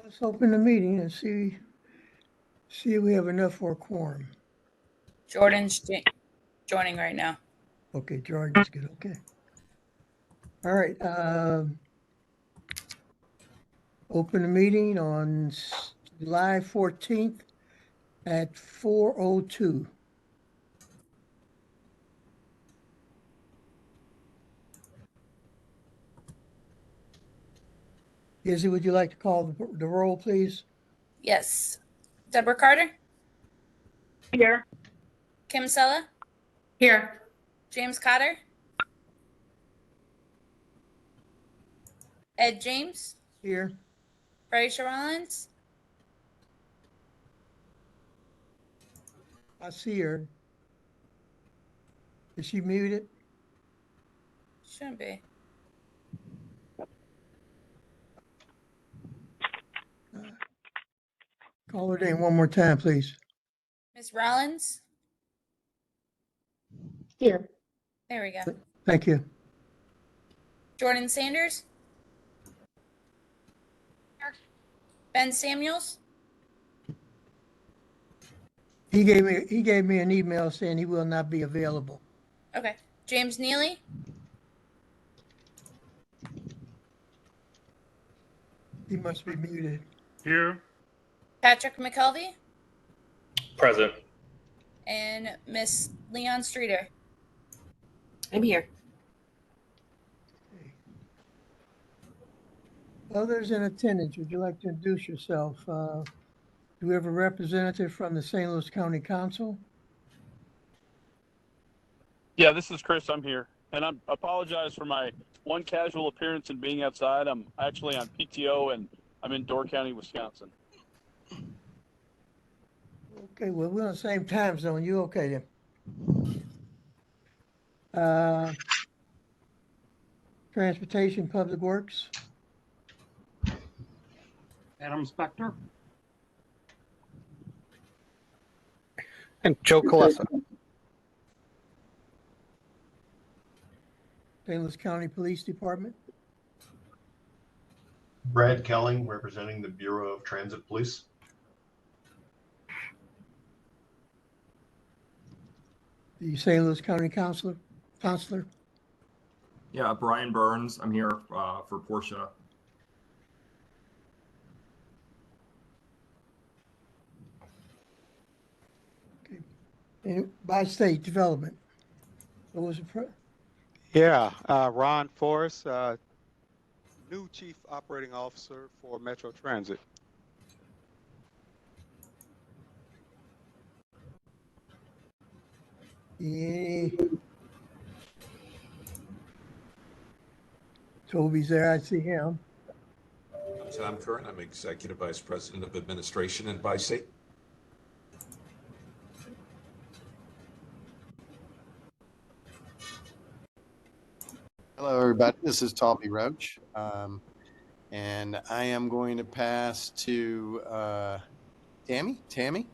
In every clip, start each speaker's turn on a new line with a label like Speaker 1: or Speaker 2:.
Speaker 1: Let's open the meeting and see if we have enough for a quorum.
Speaker 2: Jordan's joining right now.
Speaker 1: Okay, Jordan's good. Okay. All right. Open the meeting on July 14th at 4:02. Izzy, would you like to call the roll, please?
Speaker 2: Yes. Deborah Carter?
Speaker 3: Here.
Speaker 2: Kim Sella?
Speaker 3: Here.
Speaker 2: James Cotter? Ed James?
Speaker 1: Here.
Speaker 2: Braysha Rollins?
Speaker 1: I see her. Is she muted?
Speaker 2: Shouldn't be.
Speaker 1: Call her name one more time, please.
Speaker 2: Ms. Rollins?
Speaker 3: Here.
Speaker 2: There we go.
Speaker 1: Thank you.
Speaker 2: Jordan Sanders?
Speaker 3: Here.
Speaker 2: Ben Samuels?
Speaker 1: He gave me an email saying he will not be available.
Speaker 2: Okay. James Neely?
Speaker 1: He must be muted.
Speaker 4: Here.
Speaker 2: Patrick McKelvey?
Speaker 4: Present.
Speaker 2: And Miss Leon Streeter?
Speaker 3: I'm here.
Speaker 1: Others in attendance, would you like to introduce yourself? Do we have a representative from the St. Louis County Council?
Speaker 4: Yeah, this is Chris. I'm here. And I apologize for my one casual appearance and being outside. I'm actually on PTO and I'm in Door County, Wisconsin.
Speaker 1: Okay, well, we're on the same time zone. You okay then? Transportation, Public Works?
Speaker 5: Adam Spector.
Speaker 6: And Joe Colessa.
Speaker 1: St. Louis County Police Department?
Speaker 7: Brad Kelling, representing the Bureau of Transit Police.
Speaker 1: The St. Louis County Counselor?
Speaker 8: Yeah, Brian Burns. I'm here for Portia.
Speaker 1: Okay. And by state development? What was it?
Speaker 6: Yeah, Ron Forrest, new Chief Operating Officer for Metro Transit.
Speaker 1: Yeah. Toby's there. I see him.
Speaker 9: I'm Tom Curran. I'm Executive Vice President of Administration and Bi-State.
Speaker 10: Hello, everybody. This is Tommy Roach. And I am going to pass to Tammy. Tammy?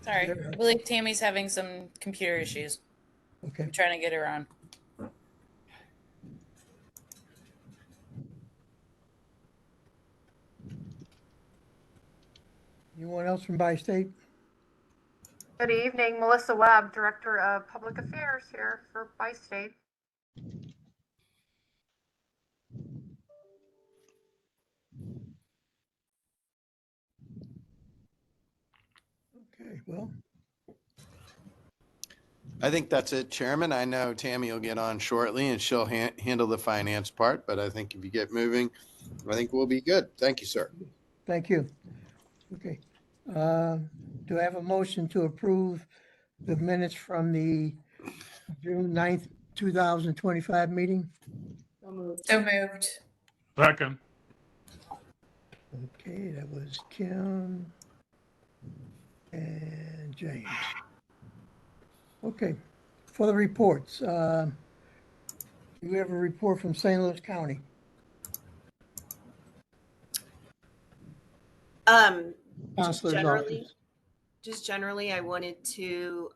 Speaker 2: Sorry. I believe Tammy's having some computer issues.
Speaker 1: Okay.
Speaker 2: I'm trying to get her on.
Speaker 1: Anyone else from Bi-State?
Speaker 3: Good evening, Melissa Webb, Director of Public Affairs here for Bi-State.
Speaker 1: Okay, well.
Speaker 10: I think that's it, Chairman. I know Tammy will get on shortly and she'll handle the finance part, but I think if you get moving, I think we'll be good. Thank you, sir.
Speaker 1: Thank you. Okay. Do I have a motion to approve the minutes from the June 9th, 2025 meeting?
Speaker 2: So moved.
Speaker 4: Second.
Speaker 1: Okay, that was Kim and James. Okay, for the reports, do we have a report from St. Louis County?
Speaker 11: Just
Speaker 1: Counselor's
Speaker 11: generally,
Speaker 1: office.
Speaker 11: just generally, I wanted to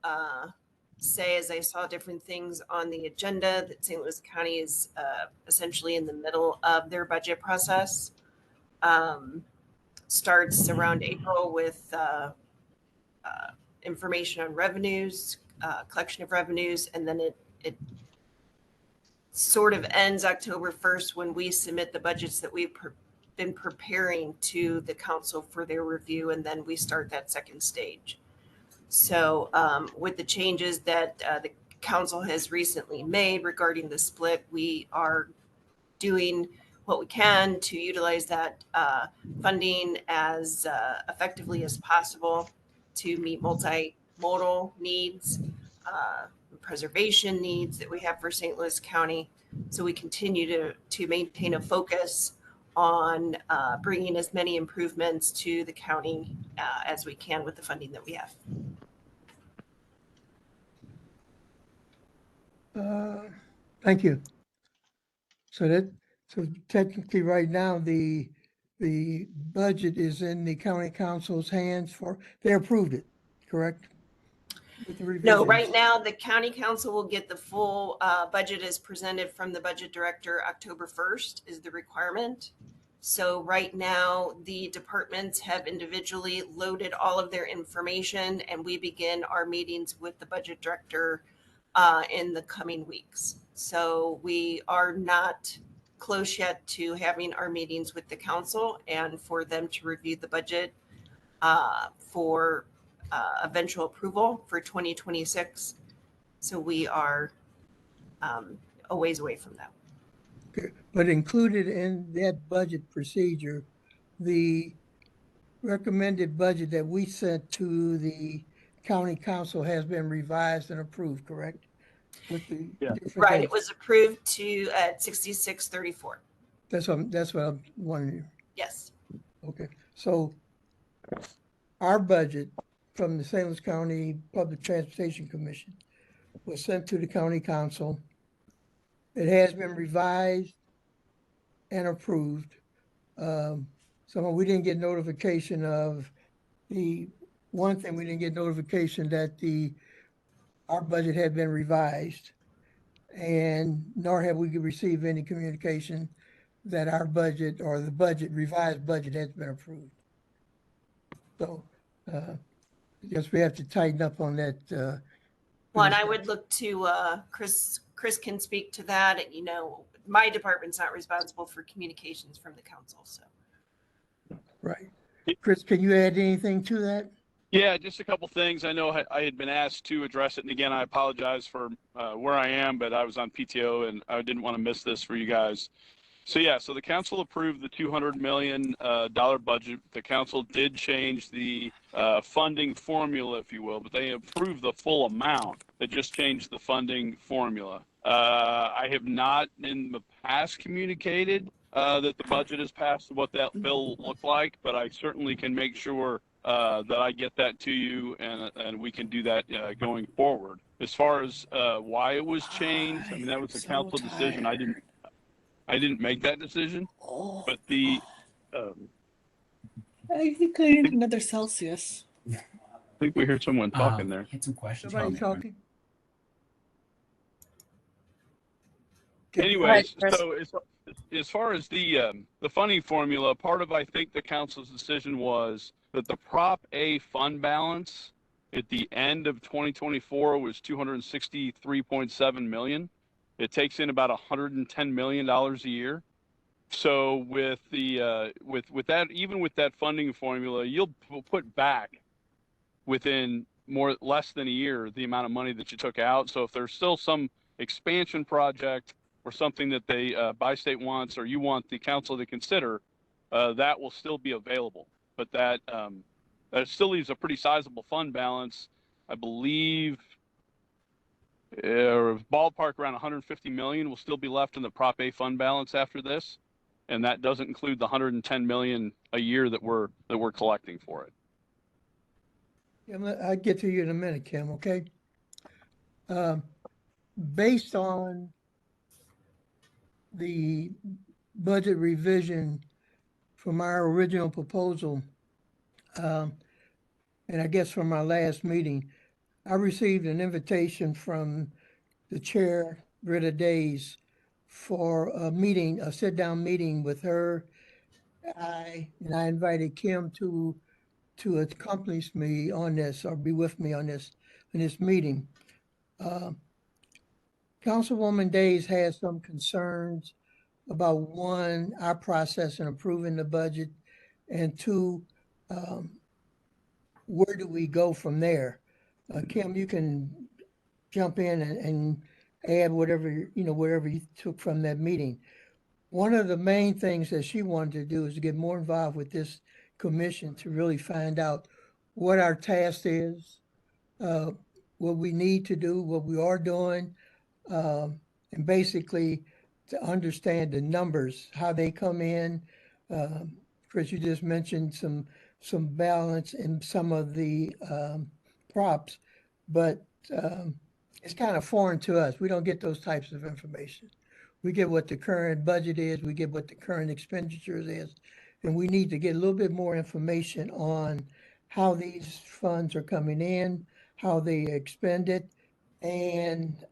Speaker 11: say, as I saw different things on the agenda, that St. Louis County is essentially in the middle of their budget process. Starts around April with information on revenues, collection of revenues, and then it sort of ends October 1st when we submit the budgets that we've been preparing to the council for their review, and then we start that second stage. So with the changes that the council has recently made regarding the split, we are doing what we can to utilize that funding as effectively as possible to meet multimodal needs, preservation needs that we have for St. Louis County. So we continue to maintain a focus on bringing as many improvements to the county as we can with the funding that we have.
Speaker 1: Thank you. So technically right now, the budget is in the county council's hands they approved it, correct? With the
Speaker 11: No,
Speaker 1: revisions.
Speaker 11: right now, the county council will get the full budget as presented from the budget director. October 1st is the requirement. So right now, the departments have individually loaded all of their information, and we begin our meetings with the budget director in the coming weeks. So we are not close yet to having our meetings with the council and for them to review the budget for eventual approval for 2026. So we are a ways away from that.
Speaker 1: Okay. But included in that budget procedure, the recommended budget that we sent to the county council has been revised and approved, correct? With the different
Speaker 11: Right,
Speaker 1: dates.
Speaker 11: it was approved to at 6634.
Speaker 1: That's what I'm wondering.
Speaker 11: Yes.
Speaker 1: Okay, so our budget from the St. Louis County Public Transportation Commission was sent to the county council. It has been revised and approved. So we didn't get notification of one thing, we didn't get notification that our budget had been revised, and nor have we received any communication that our budget or the revised budget has been approved. So I guess we have to tighten up on that.
Speaker 11: Well, and I would look to Chris can speak to that. You know, my department's not responsible for communications from the council, so.
Speaker 1: Right. Chris, can you add anything to that?
Speaker 4: Yeah, just a couple things. I know I had been asked to address it, and again, I apologize for where I am, but I was on PTO and I didn't want to miss this for you guys. So the council approved the $200 million budget. The council did change the funding formula, if you will, but they approved the full amount. They just changed the funding formula. I have not in the past communicated that the budget is passed, what that bill looked like, but I certainly can make sure that I get that to you, and we can do that going forward. As far as why it was changed, I mean, that was a council decision. I didn't make that decision, but the.
Speaker 12: I think I need another Celsius.
Speaker 4: I think we heard someone talking there.
Speaker 13: Had some questions.
Speaker 1: Somebody talking?
Speaker 4: Anyways, so as far as the funding formula, part of I think the council's decision was that the Prop A fund balance at the end of 2024 was $263.7 million. It takes in about $110 million a year. So with the with that, even with that funding formula, you'll put back within less than a year the amount of money that you took out. So if there's still some expansion project or something that they Bi-State wants, or you want the council to consider, that will still be available. But that still leaves a pretty sizable fund balance. I believe ballpark around 150 million will still be left in the Prop A fund balance after this, and that doesn't include the 110 million a year that we're collecting for it.
Speaker 1: I'll get to you in a minute, Kim, okay? Based on the budget revision from our original proposal, and I guess from our last meeting, I received an invitation from the chair, Britta Days, for a meeting, a sit-down meeting with her. And I invited Kim to accompany me on this or be with me on this, in this meeting. Councilwoman Days has some concerns about one, our process in approving the budget, and two, where do we go from there? Kim, you can jump in and add whatever, whatever you took from that meeting. One of the main things that she wanted to do is to get more involved with this commission to really find out what our task is, what we need to do, what we are doing, and basically to understand the numbers, how they come in. Chris, you just mentioned some balance in some of the props, but it's kind of foreign to us. We don't get those types of information. We get what the current budget is, we get what the current expenditures is, and we need to get a little bit more information on how these funds are coming in, how they expended, and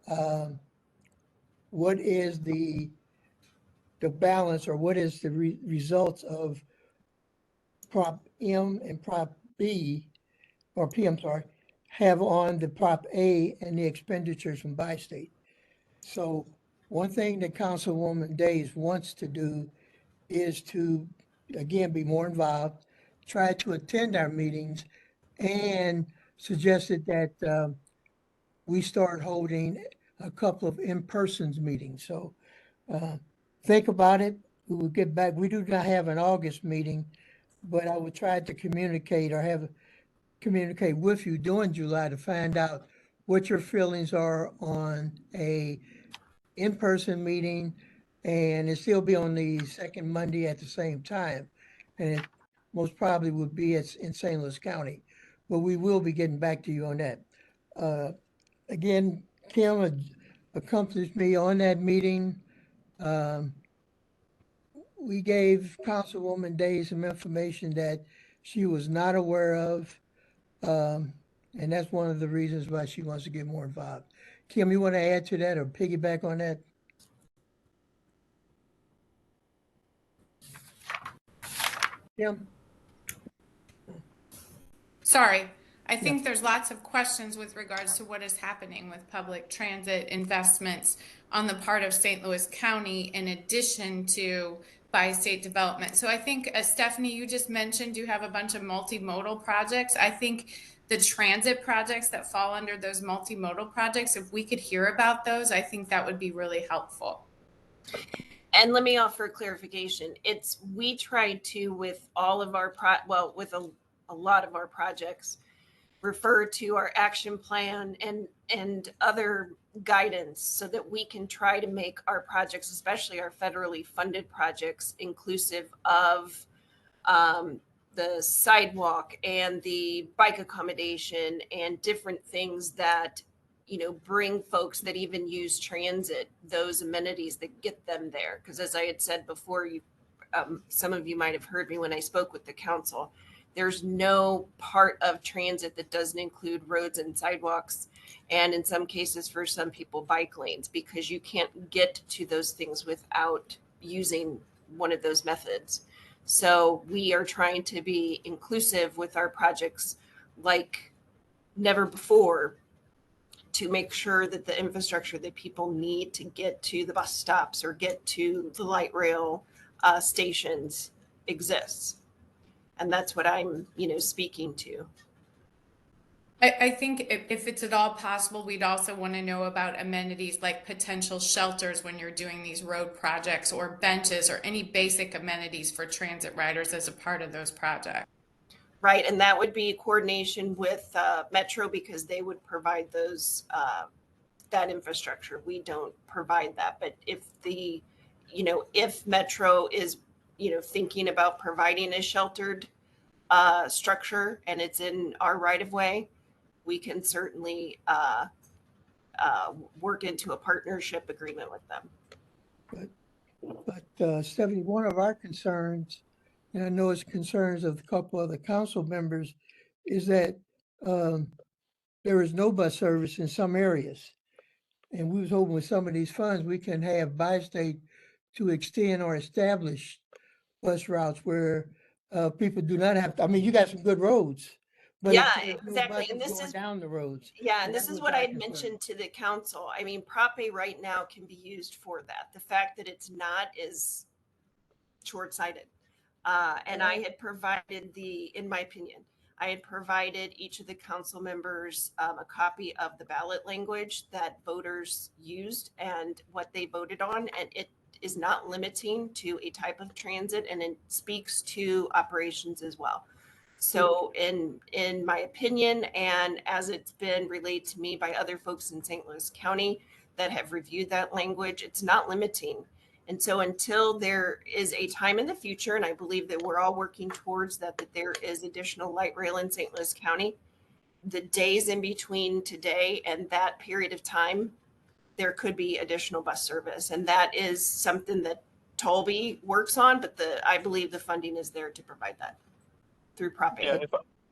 Speaker 1: what is the balance, or what is the results of Prop M and Prop B, or P, I'm sorry, have on the Prop A and the expenditures from bi-state. So one thing that Councilwoman Days wants to do is to, again, be more involved, try to attend our meetings, and suggested that we start holding a couple of in-person meetings. So think about it. We will get back. We do not have an August meeting, but I would try to communicate or communicate with you during July to find out what your feelings are on a in-person meeting, and it still be on the second Monday at the same time. And it most probably would be in St. Louis County, but we will be getting back to you on that. Again, Kim accompanied me on that meeting. We gave Councilwoman Days some information that she was not aware of. And that's one of the reasons why she wants to get more involved. Kim, you want to add to that or piggyback on that? Kim?
Speaker 2: Sorry, I think there's lots of questions with regards to what is happening with public transit investments on the part of St. Louis County in addition to bi-state development. So I think, Stephanie, you just mentioned you have a bunch of multimodal projects. I think the transit projects that fall under those multimodal projects, if we could hear about those, I think that would be really helpful.
Speaker 11: And let me offer clarification. We try to, with all of our with a lot of our projects, refer to our action plan and other guidance so that we can try to make our projects, especially our federally funded projects, inclusive of the sidewalk and the bike accommodation and different things that, bring folks that even use transit, those amenities that get them there. Because as I had said before, some of you might have heard me when I spoke with the council, there's no part of transit that doesn't include roads and sidewalks, and in some cases, for some people, bike lanes, because you can't get to those things without using one of those methods. So we are trying to be inclusive with our projects like never before to make sure that the infrastructure that people need to get to the bus stops or get to the light rail stations exists. And that's what I'm, speaking to.
Speaker 2: I think if it's at all possible, we'd also want to know about amenities like potential shelters when you're doing these road projects, or benches, or any basic amenities for transit riders as a part of those projects.
Speaker 11: Right, and that would be coordination with Metro, because they would provide those that infrastructure. We don't provide that, but if if Metro is thinking about providing a sheltered structure and it's in our right of way, we can certainly work into a partnership agreement with them.
Speaker 1: But Stephanie, one of our concerns, and I know it's concerns of a couple of the council members, is that there is no bus service in some areas. And we was hoping with some of these funds, we can have bi-state to extend or establish bus routes where people do not have, I mean, you got some good roads. But if
Speaker 11: Yeah,
Speaker 1: there's no
Speaker 11: exactly. And
Speaker 1: buses
Speaker 11: this
Speaker 1: going
Speaker 11: is,
Speaker 1: down the roads.
Speaker 11: yeah, and
Speaker 1: that's
Speaker 11: this is
Speaker 1: what
Speaker 11: what I
Speaker 1: our
Speaker 11: had
Speaker 1: concern
Speaker 11: mentioned to the council. I mean, Prop A right now can be used for that. The fact that it's not is short-sighted. And I had provided in my opinion, I had provided each of the council members a copy of the ballot language that voters used and what they voted on. And it is not limiting to a type of transit, and it speaks to operations as well. So in my opinion, and as it's been relayed to me by other folks in St. Louis County that have reviewed that language, it's not limiting. And so until there is a time in the future, and I believe that we're all working towards that, that there is additional light rail in St. Louis County, the days in between today and that period of time, there could be additional bus service. And that is something that Tolby works on, but I believe the funding is there to provide that through Prop A.
Speaker 4: Yeah,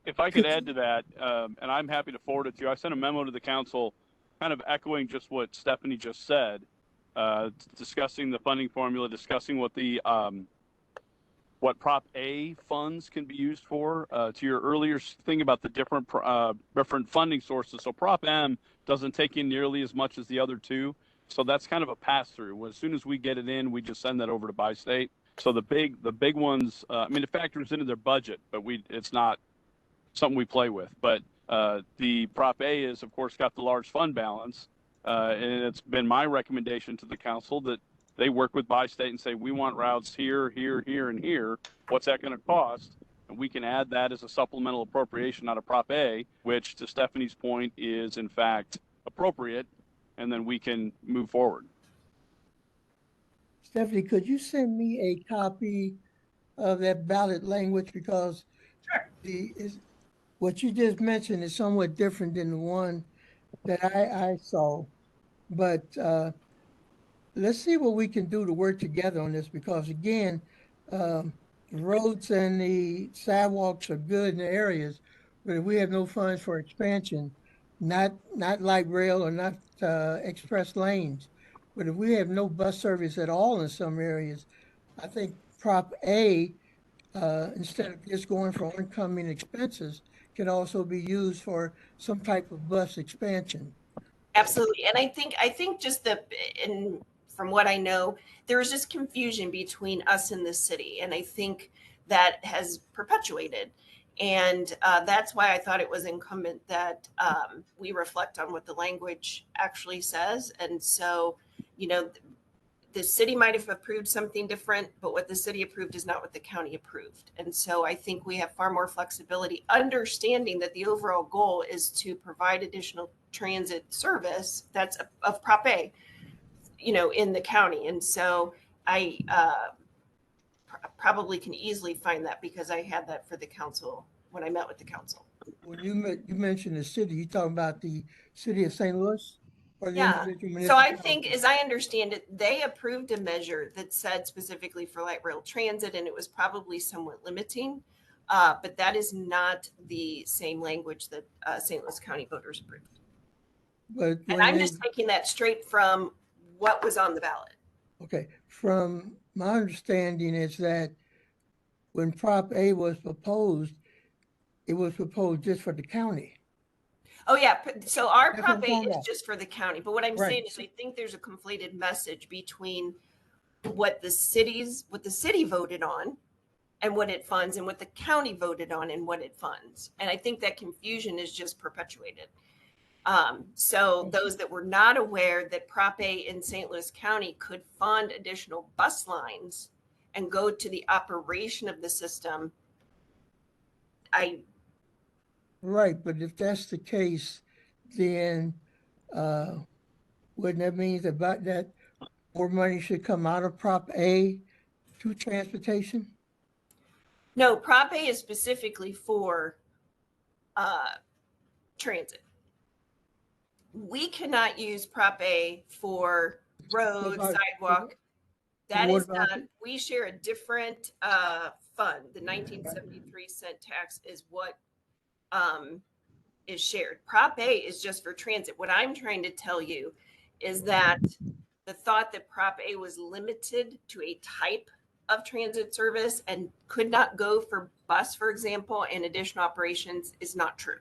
Speaker 4: if I could add to that, and I'm happy to forward it to you. I sent a memo to the council, kind of echoing just what Stephanie just said, discussing the funding formula, discussing what the what Prop A funds can be used for. To your earlier thing about the different funding sources, so Prop M doesn't take in nearly as much as the other two, so that's kind of a pass through. As soon as we get it in, we just send that over to bi-state. So the big ones, I mean, it factors into their budget, but it's not something we play with. But the Prop A is, of course, got the large fund balance, and it's been my recommendation to the council that they work with bi-state and say, we want routes here, here, here, and here. What's that going to cost? And we can add that as a supplemental appropriation out of Prop A, which, to Stephanie's point, is in fact appropriate, and then we can move forward.
Speaker 1: Stephanie, could you send me a copy of that ballot language? Because what you just mentioned is somewhat different than the one that I saw. But let's see what we can do to work together on this, because again, the roads and the sidewalks are good in the areas, but if we have no funds for expansion, not light rail or not express lanes, but if we have no bus service at all in some areas, I think Prop A, instead of just going for oncoming expenses, can also be used for some type of bus expansion.
Speaker 11: Absolutely. And I think just from what I know, there is just confusion between us and the city. And I think that has perpetuated. And that's why I thought it was incumbent that we reflect on what the language actually says. And so, the city might have approved something different, but what the city approved is not what the county approved. And so I think we have far more flexibility, understanding that the overall goal is to provide additional transit service that's of Prop A, in the county. And so I probably can easily find that, because I had that for the council when I met with the council.
Speaker 1: When you mentioned the city, you talking about the city of St. Louis? Or the
Speaker 11: Yeah.
Speaker 1: individual
Speaker 11: So I
Speaker 1: municipalities?
Speaker 11: think, as I understand it, they approved a measure that said specifically for light rail transit, and it was probably somewhat limiting. But that is not the same language that St. Louis County voters approved.
Speaker 1: But
Speaker 11: And I'm just taking that straight from what was on the ballot.
Speaker 1: Okay, from my understanding is that when Prop A was proposed, it was proposed just for the county.
Speaker 11: Oh, yeah. So our
Speaker 1: That's what I'm
Speaker 11: Prop A
Speaker 1: talking
Speaker 11: is
Speaker 1: about.
Speaker 11: just for the county. But what I'm
Speaker 1: Right.
Speaker 11: saying is I think there's a conflated message between what the city voted on and what it funds, and what the county voted on and what it funds. And I think that confusion is just perpetuated. So those that were not aware that Prop A in St. Louis County could fund additional bus lines and go to the operation of the system,
Speaker 1: Right, but if that's the case, then wouldn't that mean that more money should come out of Prop A to transportation?
Speaker 11: No, Prop A is specifically for transit. We cannot use Prop A for road, sidewalk. That
Speaker 1: what
Speaker 11: is
Speaker 1: about
Speaker 11: not, we share a different fund. The 1973 cent tax is what is shared. Prop A is just for transit. What I'm trying to tell you is that the thought that Prop A was limited to a type of transit service and could not go for bus, for example, and additional operations is not true.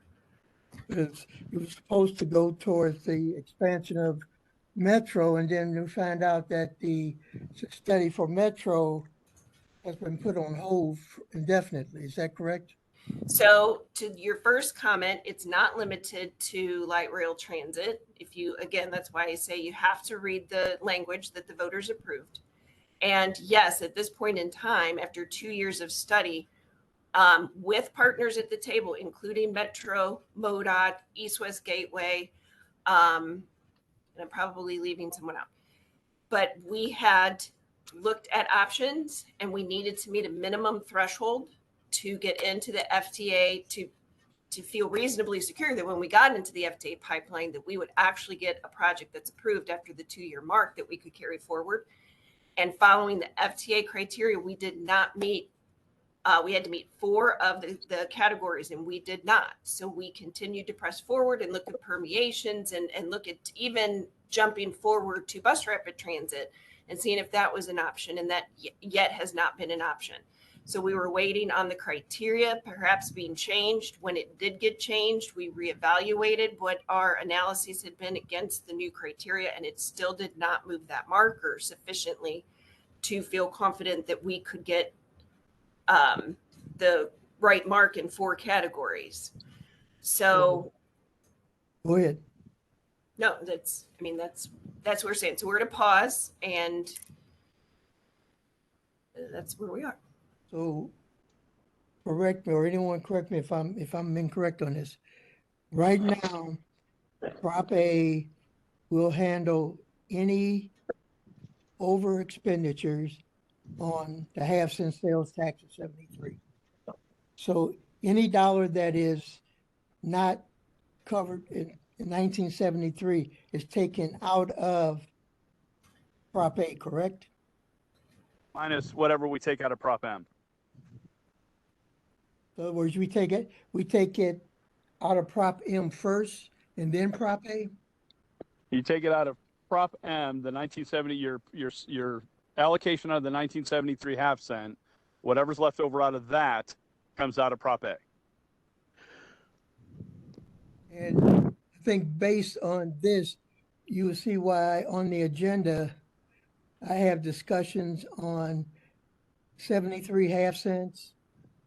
Speaker 1: It was supposed to go towards the expansion of Metro, and then we found out that the study for Metro has been put on hold indefinitely. Is that correct?
Speaker 11: So to your first comment, it's not limited to light rail transit. If you, again, that's why I say you have to read the language that the voters approved. And yes, at this point in time, after 2 years of study, with partners at the table, including Metro, MoDOT, East West Gateway, and I'm probably leaving someone out, but we had looked at options and we needed to meet a minimum threshold to get into the FTA to feel reasonably secure that when we got into the FTA pipeline, that we would actually get a project that's approved after the 2-year mark that we could carry forward. And following the FTA criteria, we did not meet. We had to meet 4 of the categories and we did not. So we continued to press forward and look at permeations and look at even jumping forward to bus rapid transit and seeing if that was an option. And that yet has not been an option. So we were waiting on the criteria perhaps being changed. When it did get changed, we reevaluated what our analyses had been against the new criteria, and it still did not move that marker sufficiently to feel confident that we could get the right mark in 4 categories. So
Speaker 1: go ahead.
Speaker 11: No, that's what we're saying. So we're at a pause, and that's where we are.
Speaker 1: So correct me, or anyone correct me if I'm incorrect on this. Right now, Prop A will handle any over expenditures on the half-cent sales tax of 73. So any dollar that is not covered in 1973 is taken out of Prop A, correct?
Speaker 4: Minus whatever we take out of Prop M.
Speaker 1: In other words, we take it out of Prop M first and then Prop A?
Speaker 4: You take it out of Prop M, the 1970, your allocation out of the 1973 half cent, whatever's left over out of that comes out of Prop A.
Speaker 1: And I think based on this, you will see why on the agenda, I have discussions on 73 half cents,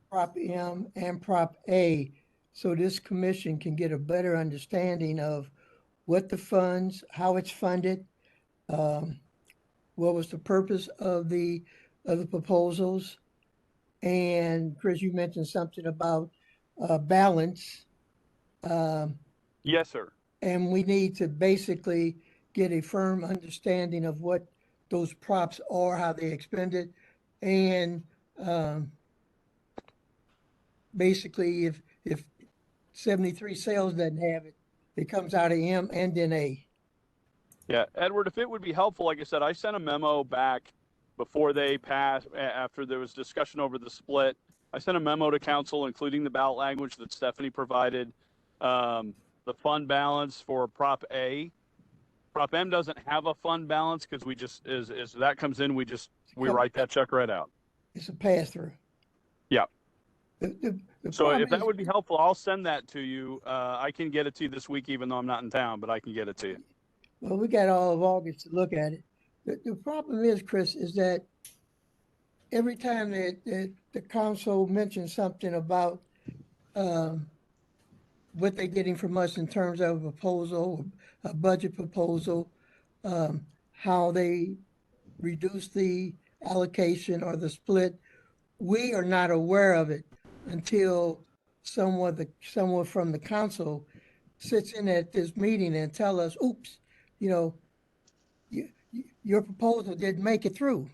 Speaker 1: Prop M, and Prop A, so this commission can get a better understanding of what the funds, how it's funded, what was the purpose of the proposals, and Chris, you mentioned something about balance.
Speaker 4: Yes, sir.
Speaker 1: And we need to basically get a firm understanding of what those props are, how they expended, and basically if 73 sales doesn't have it, it comes out of M and then A.
Speaker 4: Yeah, Edward, if it would be helpful, like I said, I sent a memo back before they passed, after there was discussion over the split. I sent a memo to council, including the ballot language that Stephanie provided, the fund balance for Prop A. Prop M doesn't have a fund balance because we just, as that comes in, we write that check right out.
Speaker 1: It's a pass-through.
Speaker 4: Yeah.
Speaker 1: The
Speaker 4: So if that
Speaker 1: is,
Speaker 4: would be helpful, I'll send that to you. I can get it to you this week, even though I'm not in town, but I can get it to you.
Speaker 1: well, we got all of August to look at it. The problem is, Chris, is that every time that the council mentions something about what they're getting from us in terms of a proposal, a budget proposal, how they reduce the allocation or the split, we are not aware of it until someone from the council sits in at this meeting and tell us, oops, you know, your proposal didn't make it through.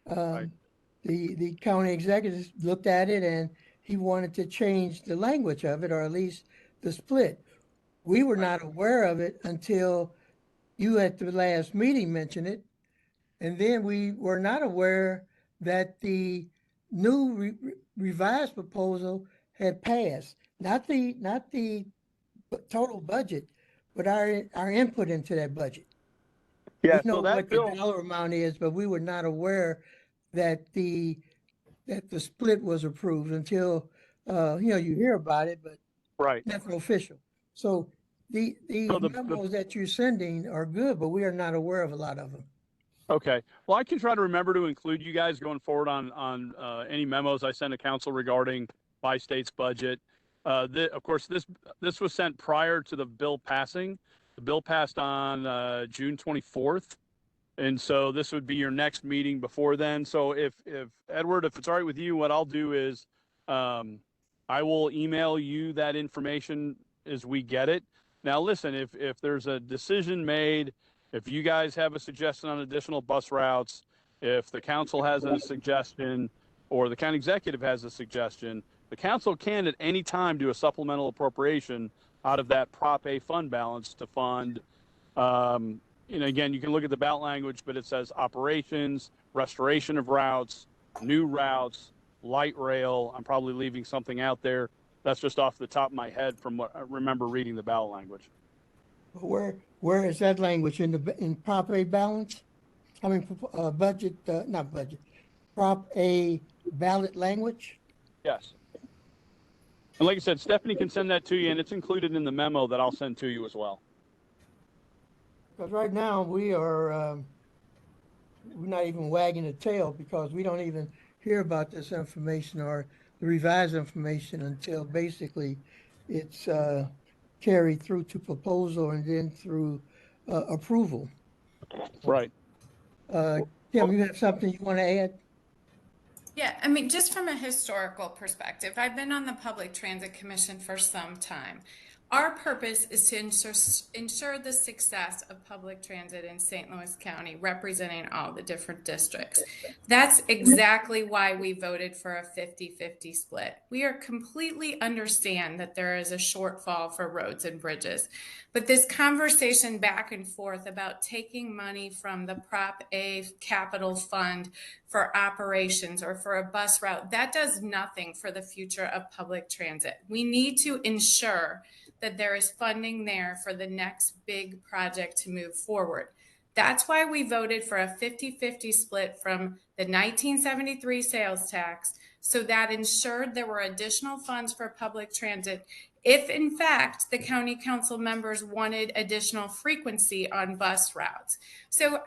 Speaker 4: Right.
Speaker 1: The county executive looked at it and he wanted to change the language of it, or at least the split. We were not aware of it until you at the last meeting mentioned it. And then we were not aware that the new revised proposal had passed, not the total budget, but our input into that budget.
Speaker 4: Yeah,
Speaker 1: We know
Speaker 4: so that
Speaker 1: what the
Speaker 4: bill,
Speaker 1: dollar amount is, but we were not aware that the split was approved until, you hear about it, but
Speaker 4: right.
Speaker 1: nothing official. So these
Speaker 4: So
Speaker 1: memos that you're sending are good, but we are not aware of a lot of them.
Speaker 4: Okay. Well, I can try to remember to include you guys going forward on any memos I send to council regarding by state's budget. Of course, this was sent prior to the bill passing. The bill passed on June 24th. And so this would be your next meeting before then. So if Edward, if it's all right with you, what I'll do is I will email you that information as we get it. Now, listen, if there's a decision made, if you guys have a suggestion on additional bus routes, if the council has a suggestion or the county executive has a suggestion, the council can at any time do a supplemental appropriation out of that Prop A fund balance to fund, again, you can look at the ballot language, but it says operations, restoration of routes, new routes, light rail. I'm probably leaving something out there. That's just off the top of my head from what I remember reading the ballot language.
Speaker 1: Where is that language in Prop A balance? I mean, budget, not budget, Prop A ballot language?
Speaker 4: Yes. And like I said, Stephanie can send that to you, and it's included in the memo that I'll send to you as well.
Speaker 1: Because right now we're not even wagging the tail because we don't even hear about this information or the revised information until basically it's carried through to proposal and then through approval.
Speaker 4: Right.
Speaker 1: Tim, you have something you want to add?
Speaker 2: Yeah, I mean, just from a historical perspective, I've been on the Public Transit Commission for some time. Our purpose is to ensure the success of public transit in St. Louis County, representing all the different districts. That's exactly why we voted for a 50-50 split. We are completely understand that there is a shortfall for roads and bridges, but this conversation back and forth about taking money from the Prop A capital fund for operations or for a bus route, that does nothing for the future of public transit. We need to ensure that there is funding there for the next big project to move forward. That's why we voted for a 50-50 split from the 1973 sales tax, so that ensured there were additional funds for public transit if in fact the county council members wanted additional frequency on bus routes. So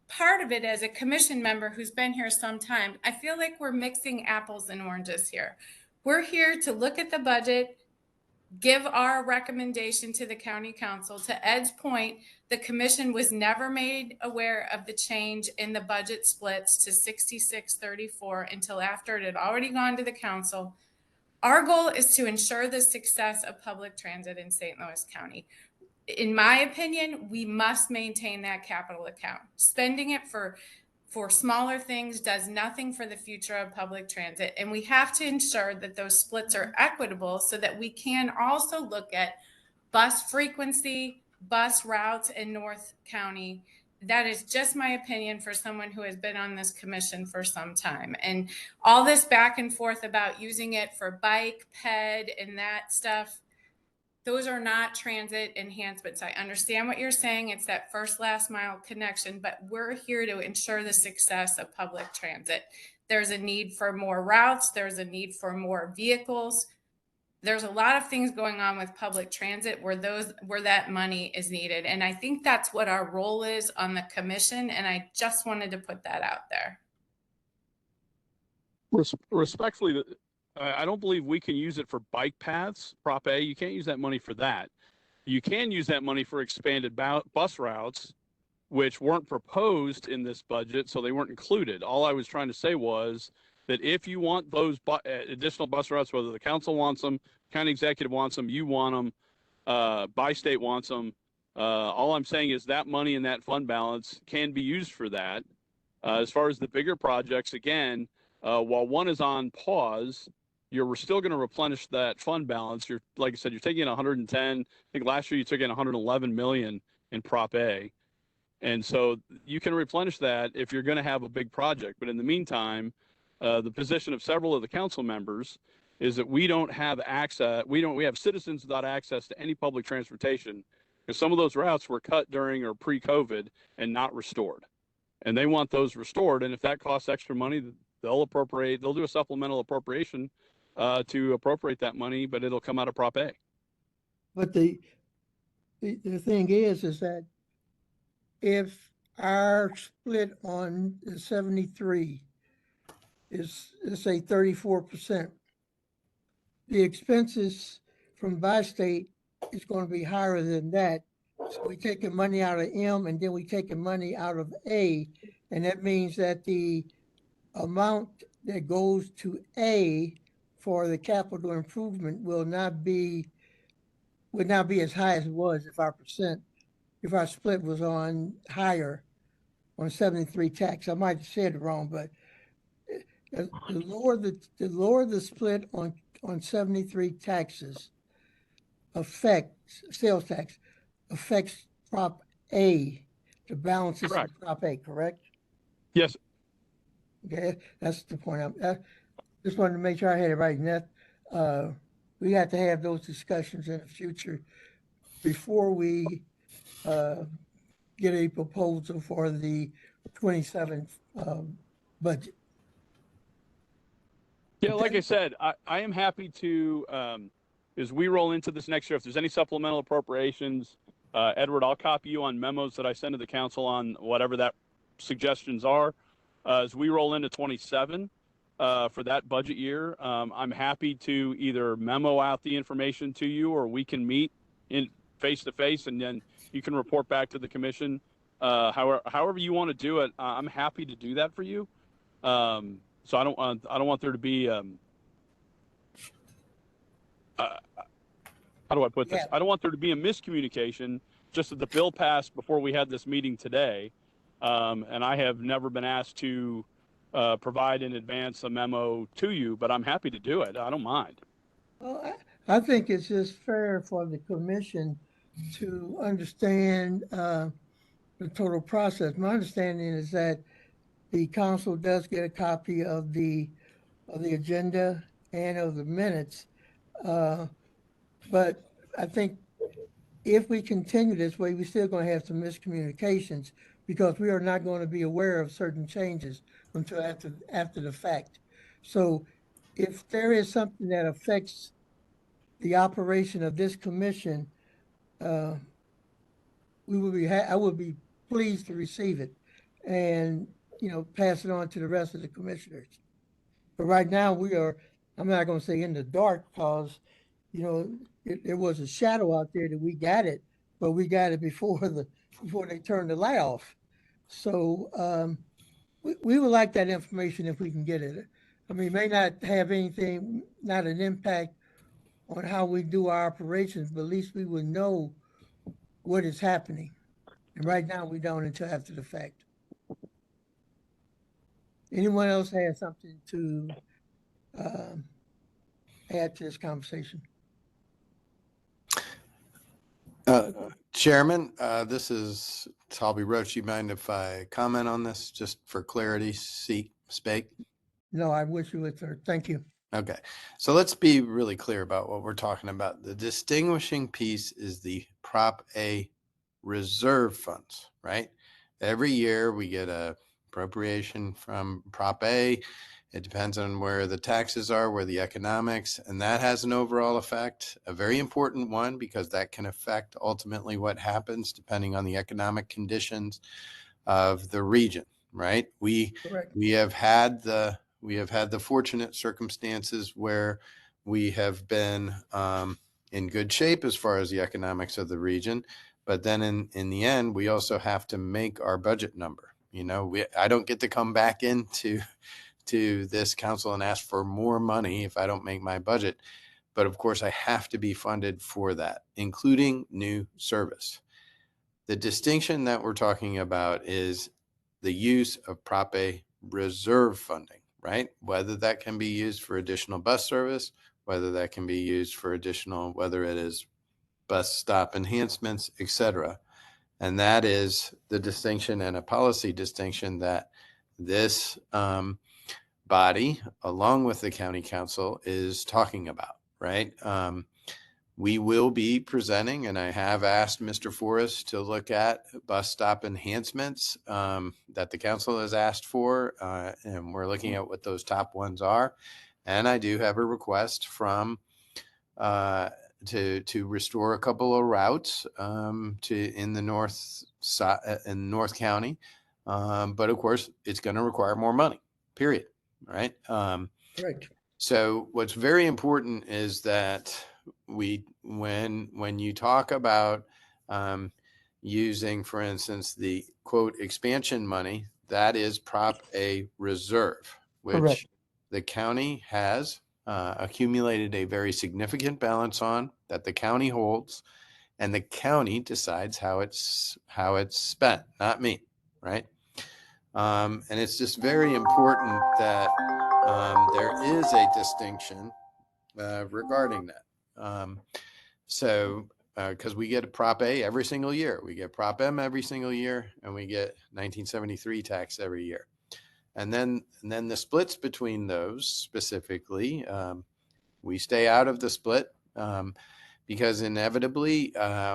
Speaker 2: part of it, as a commission member who's been here some time, I feel like we're mixing apples and oranges here. We're here to look at the budget, give our recommendation to the county council. To Ed's point, the commission was never made aware of the change in the budget splits to 66-34 until after it had already gone to the council. Our goal is to ensure the success of public transit in St. Louis County. In my opinion, we must maintain that capital account. Spending it for smaller things does nothing for the future of public transit. And we have to ensure that those splits are equitable so that we can also look at bus frequency, bus routes in North County. That is just my opinion for someone who has been on this commission for some time. And all this back and forth about using it for bike, ped, and that stuff, those are not transit enhancements. I understand what you're saying. It's that first last mile connection, but we're here to ensure the success of public transit. There's a need for more routes. There's a need for more vehicles. There's a lot of things going on with public transit where that money is needed. And I think that's what our role is on the commission. And I just wanted to put that out there.
Speaker 4: Respectfully, I don't believe we can use it for bike paths, Prop A. You can't use that money for that. You can use that money for expanded bus routes, which weren't proposed in this budget, so they weren't included. All I was trying to say was that if you want those additional bus routes, whether the council wants them, county executive wants them, you want them, bi-state wants them, all I'm saying is that money in that fund balance can be used for that. As far as the bigger projects, again, while one is on pause, you're still going to replenish that fund balance. You're, like I said, you're taking in 110. I think last year you took in 111 million in Prop A. And so you can replenish that if you're going to have a big project. But in the meantime, the position of several of the council members is that we don't have access. We have citizens without access to any public transportation because some of those routes were cut during or pre-COVID and not restored. And they want those restored. And if that costs extra money, they'll do a supplemental appropriation to appropriate that money, but it'll come out of Prop A.
Speaker 1: But the thing is that if our split on the 73 is, let's say, 34%, the expenses from bi-state is going to be higher than that. So we taking money out of M and then we taking money out of A, and that means that the amount that goes to A for the capital improvement would not be as high as it was if our split was on higher on 73 tax. I might have said it wrong, but the lower the split on 73 taxes affects sales tax, affects Prop A, the balances in Prop A, correct?
Speaker 4: Yes.
Speaker 1: Okay, that's the point. I just wanted to make sure I had it right. And that we have to have those discussions in the future before we get a proposal for the 27 budget.
Speaker 4: Yeah, like I said, I am happy to, as we roll into this next year, if there's any supplemental appropriations, Edward, I'll copy you on memos that I send to the council on whatever that suggestions are. As we roll into 27 for that budget year, I'm happy to either memo out the information to you or we can meet in face to face and then you can report back to the commission. However you want to do it, I'm happy to do that for you. So I don't want there to be how do I put this? I don't want there to be a miscommunication. Just that the bill passed before we had this meeting today, and I have never been asked to provide in advance a memo to you, but I'm happy to do it. I don't mind.
Speaker 1: Well, I think it's just fair for the commission to understand the total process. My understanding is that the council does get a copy of the agenda and of the minutes. But I think if we continue this way, we're still going to have some miscommunications because we are not going to be aware of certain changes until after the fact. So if there is something that affects the operation of this commission, I would be pleased to receive it and, pass it on to the rest of the commissioners. But right now I'm not going to say in the dark because, there was a shadow out there that we got it, but we got it before they turned the light off. So we would like that information if we can get it. I mean, it may not have not an impact on how we do our operations, but at least we would know what is happening. And right now we don't until after the fact. Anyone else have something to add to this conversation?
Speaker 10: Chairman, this is Talby Roach. You mind if I comment on this just for clarity's sake?
Speaker 1: No, I wish you would, sir. Thank you.
Speaker 10: Okay. So let's be really clear about what we're talking about. The distinguishing piece is the Prop A reserve funds, right? Every year we get a appropriation from Prop A. It depends on where the taxes are, where the economics, and that has an overall effect, a very important one, because that can affect ultimately what happens depending on the economic conditions of the region, right? We have had the fortunate circumstances where we have been in good shape as far as the economics of the region, but then in the end, we also have to make our budget number. I don't get to come back into this council and ask for more money if I don't make my budget. But of course, I have to be funded for that, including new service. The distinction that we're talking about is the use of Prop A reserve funding, right? Whether that can be used for additional bus service, whether that can be used for additional, whether it is bus stop enhancements, etc. And that is the distinction and a policy distinction that this body, along with the county council, is talking about, right? We will be presenting, and I have asked Mr. Forrest to look at bus stop enhancements that the council has asked for, and we're looking at what those top ones are. And I do have a request from to restore a couple of routes in the north side in North County, but of course it's going to require more money. Period. Right.
Speaker 1: Correct.
Speaker 10: So what's very important is that when you talk about using, for instance, the quote expansion money, that is Prop A reserve, which
Speaker 1: Correct.
Speaker 10: the county has accumulated a very significant balance on, that the county holds, and the county decides how it's spent, not me, right? And it's just very important that there is a distinction regarding that. Because we get a Prop A every single year, we get Prop M every single year, and we get 1973 tax every year. And then the splits between those specifically, we stay out of the split because inevitably,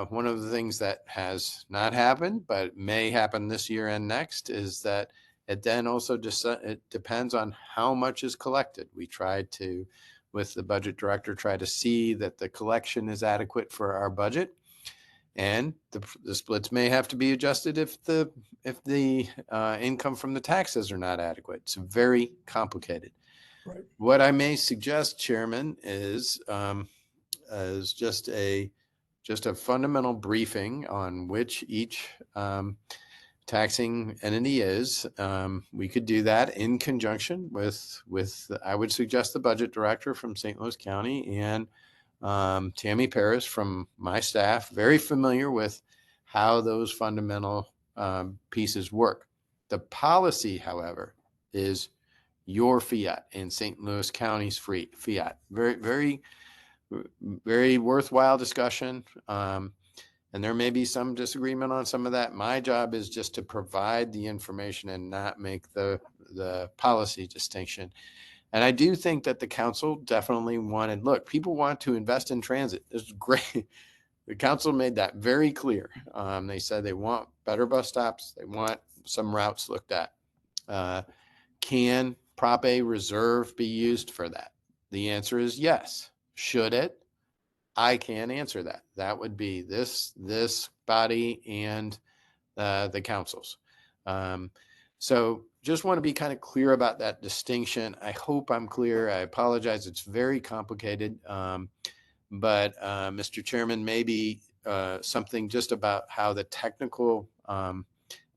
Speaker 10: one of the things that has not happened, but may happen this year and next, is that it then also it depends on how much is collected. We tried to, with the budget director, try to see that the collection is adequate for our budget. And the splits may have to be adjusted if the income from the taxes are not adequate. It's very complicated.
Speaker 1: Right.
Speaker 10: What I may suggest, Chairman, is just a fundamental briefing on which each taxing entity is. We could do that in conjunction with I would suggest the budget director from St. Louis County and Tammy Paris from my staff, very familiar with how those fundamental pieces work. The policy, however, is your fiat in St. Louis County's fiat. Very, very, very worthwhile discussion. And there may be some disagreement on some of that. My job is just to provide the information and not make the policy distinction. And I do think that the council definitely look, people want to invest in transit. This is great. The council made that very clear. They said they want better bus stops. They want some routes looked at. Can Prop A reserve be used for that? The answer is yes. Should it? I can't answer that. That would be this body and the councils. So just want to be kind of clear about that distinction. I hope I'm clear. I apologize. It's very complicated. But Mr. Chairman, maybe something just about how the technical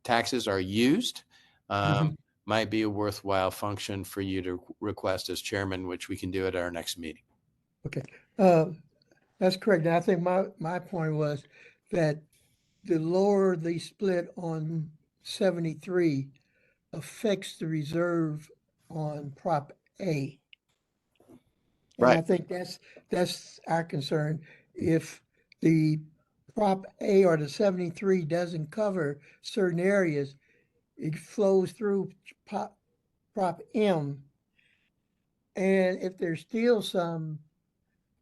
Speaker 10: taxes are used might be a worthwhile function for you to request as chairman, which we can do at our next meeting.
Speaker 1: Okay. That's correct. And I think my point was that the lower the split on 73 affects the reserve on Prop A. And
Speaker 10: Right.
Speaker 1: I think that's our concern. If the Prop A or the 73 doesn't cover certain areas, it flows through Prop M. And if there's still some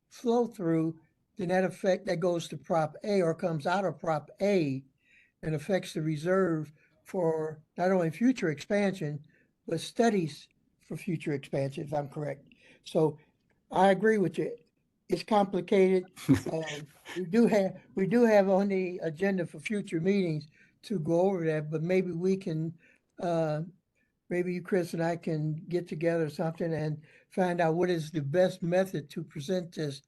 Speaker 1: flow through, then that goes to Prop A or comes out of Prop A and affects the reserve for not only future expansion, but studies for future expansion, if I'm correct. So I agree with you. It's complicated. We do have on the agenda for future meetings to go over that, but maybe we can, maybe you, Chris, and I can get together something and find out what is the best method to present this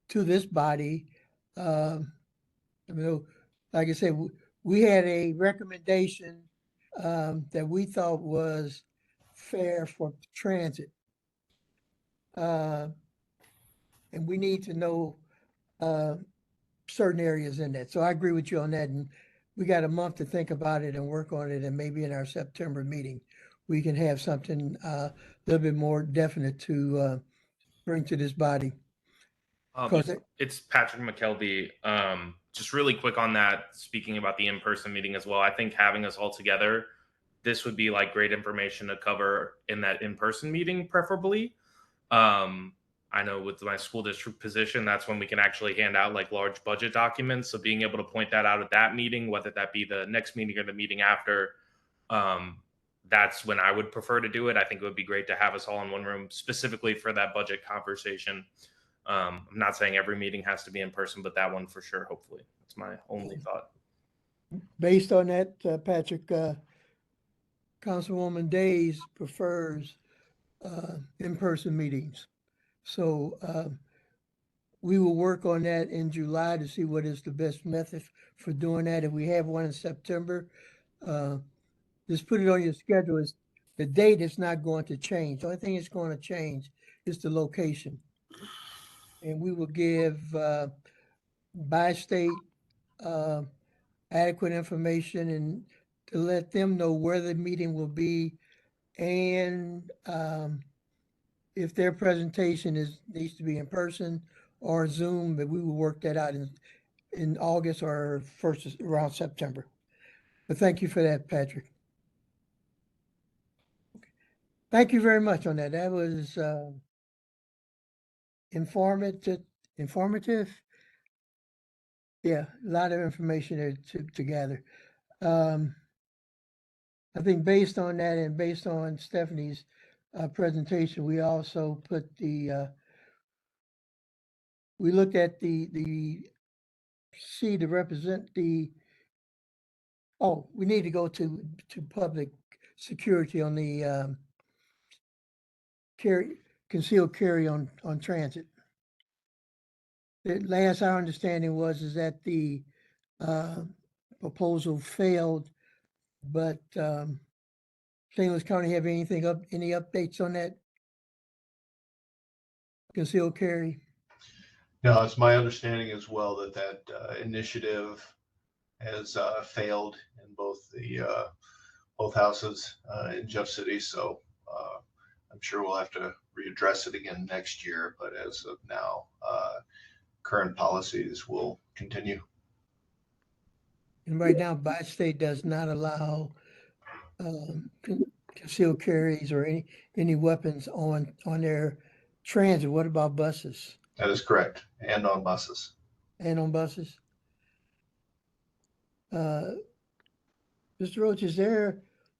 Speaker 1: to this body. I mean, like I said, we had a recommendation that we thought was fair for transit. And we need to know certain areas in that. So I agree with you on that. And we got a month to think about it and work on it. And maybe in our September meeting, we can have something a little bit more definite to bring to this body.
Speaker 13: It's Patrick McKelvey. Just really quick on that, speaking about the in-person meeting as well. I think having us all together this would be like great information to cover in that in-person meeting, preferably. I know with my school district position, that's when we can actually hand out like large budget documents. So being able to point that out at that meeting, whether that be the next meeting or the meeting after, that's when I would prefer to do it. I think it would be great to have us all in one room specifically for that budget conversation. I'm not saying every meeting has to be in person, but that one for sure, hopefully. That's my only thought.
Speaker 1: Based on that, Patrick, Councilwoman Days prefers in-person meetings. So we will work on that in July to see what is the best method for doing that. If we have one in September, just put it on your schedule. The date is not going to change. The only thing that's going to change is the location. And we will give by state adequate information and to let them know where the meeting will be, and if their presentation needs to be in person or Zoom, but we will work that out in August or first around September. But thank you for that, Patrick. Thank you very much on that. That was informative. Yeah, a lot of information there to gather. I think based on that and based on Stephanie's presentation, we also put we looked at the C to represent we need to go to public security on the concealed carry on transit. The last our understanding is that the proposal failed, but St. Louis County have any updates on that concealed carry?
Speaker 7: No, it's my understanding as well that initiative has failed in both houses in Jeff City. So I'm sure we'll have to readdress it again next year. But as of now, current policies will continue.
Speaker 1: And right now, Bi-State does not allow concealed carries or any weapons on their transit. What about buses?
Speaker 7: That is correct, and on buses.
Speaker 1: And on buses. Mr. Roach,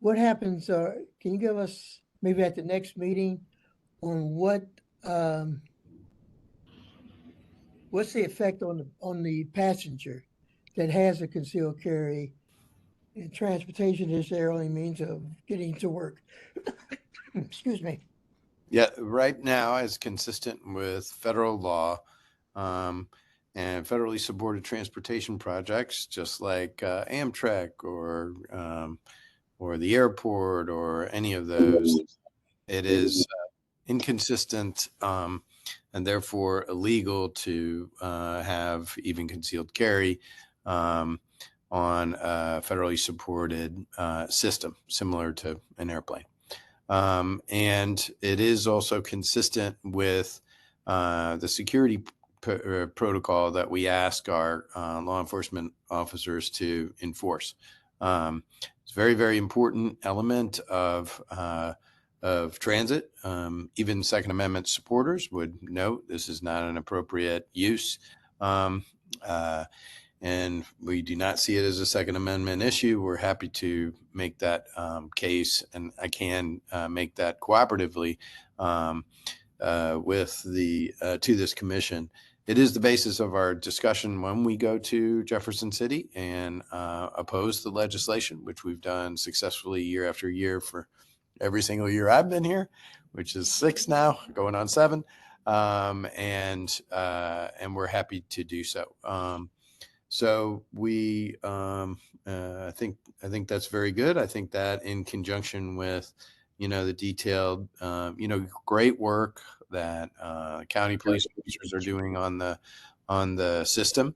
Speaker 1: what happens? Can you give us maybe at the next meeting on what's the effect on the passenger that has a concealed carry? And transportation is their only means of getting to work. Excuse me.
Speaker 10: Yeah, right now, as consistent with federal law and federally supported transportation projects, just like Amtrak or the airport or any of those, it is inconsistent and therefore illegal to have even concealed carry on a federally supported system similar to an airplane. And it is also consistent with the security protocol that we ask our law enforcement officers to enforce. It's a very, very important element of transit. Even Second Amendment supporters would note this is not an appropriate use. And we do not see it as a Second Amendment issue. We're happy to make that case, and I can make that cooperatively with to this commission. It is the basis of our discussion when we go to Jefferson City and oppose the legislation, which we've done successfully year after year for every single year I've been here, which is 6 now, going on 7, and we're happy to do so. So we, I think that's very good. I think that in conjunction with, the detailed, great work that county police officers are doing on the system,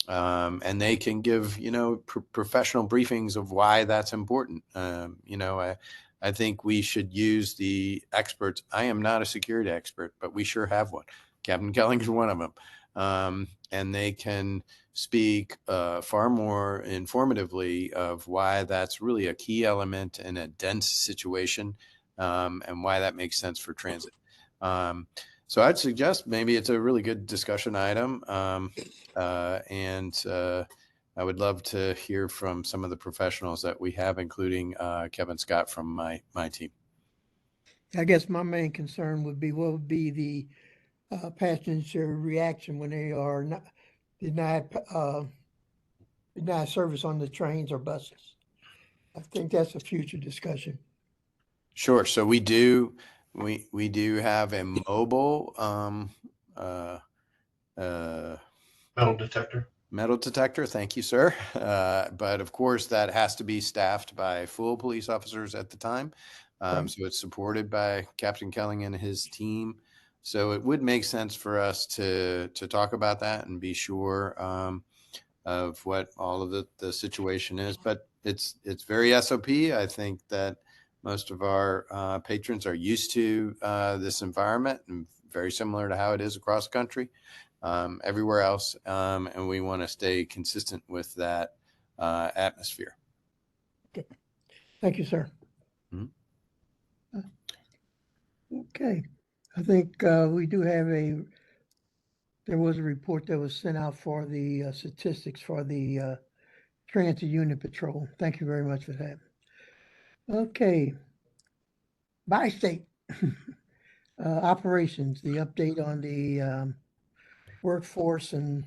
Speaker 10: and they can give, professional briefings of why that's important. I think we should use the experts. I am not a security expert, but we sure have one. Captain Kelling is one of them. and they can speak far more informatively of why that's really a key element in a dense situation, and why that makes sense for transit. So I'd suggest maybe it's a really good discussion item, and I would love to hear from some of the professionals that we have, including Kevin Scott from my team.
Speaker 1: I guess my main concern would be what would be the passenger reaction when they are not denied service on the trains or buses. I think that's a future discussion.
Speaker 10: Sure. So we do have a mobile
Speaker 7: Metal detector.
Speaker 10: Metal detector. Thank you, sir. But of course, that has to be staffed by full police officers at the time.
Speaker 1: Right.
Speaker 10: So it's supported by Captain Kelling and his team. So it would make sense for us to talk about that and be sure of what all of the situation is. But it's very SOP. I think that most of our patrons are used to this environment, and very similar to how it is across the country, everywhere else. And we want to stay consistent with that atmosphere.
Speaker 1: Okay. Thank you, sir.
Speaker 10: Mhm.
Speaker 1: Okay. I think we do have there was a report that was sent out for the statistics for the Transit Unit Patrol. Thank you very much for that. Okay. Bi-state operations, the update on the workforce and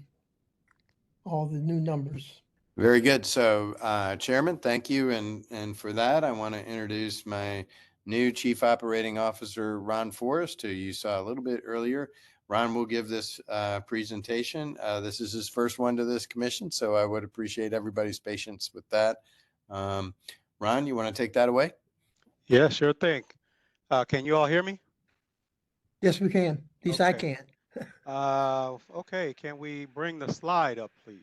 Speaker 1: all the new numbers.
Speaker 10: Very good. So, Chairman, thank you. And for that, I want to introduce my new Chief Operating Officer, Ron Forrest, who you saw a little bit earlier. Ron will give this presentation. This is his first one to this commission, so I would appreciate everybody's patience with that. Ron, you want to take that away?
Speaker 6: Yeah, sure thing. Can you all hear me?
Speaker 1: Yes, we can. At least I can.
Speaker 6: Okay, can we bring the slide up, please?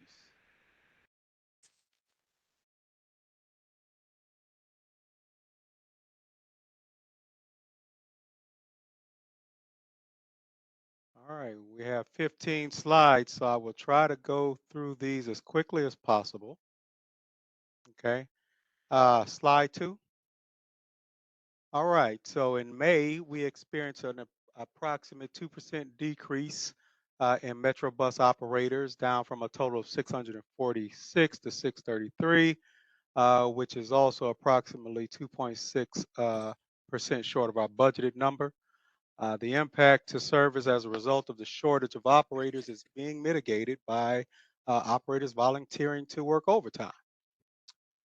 Speaker 6: All right, we have 15 slides, so I will try to go through these as quickly as possible. Okay, slide 2. All right, so in May, we experienced an approximate 2% decrease in Metro bus operators, down from a total of 646 to 633, which is also approximately 2.6% short of our budgeted number. The impact to service as a result of the shortage of operators is being mitigated by operators volunteering to work overtime.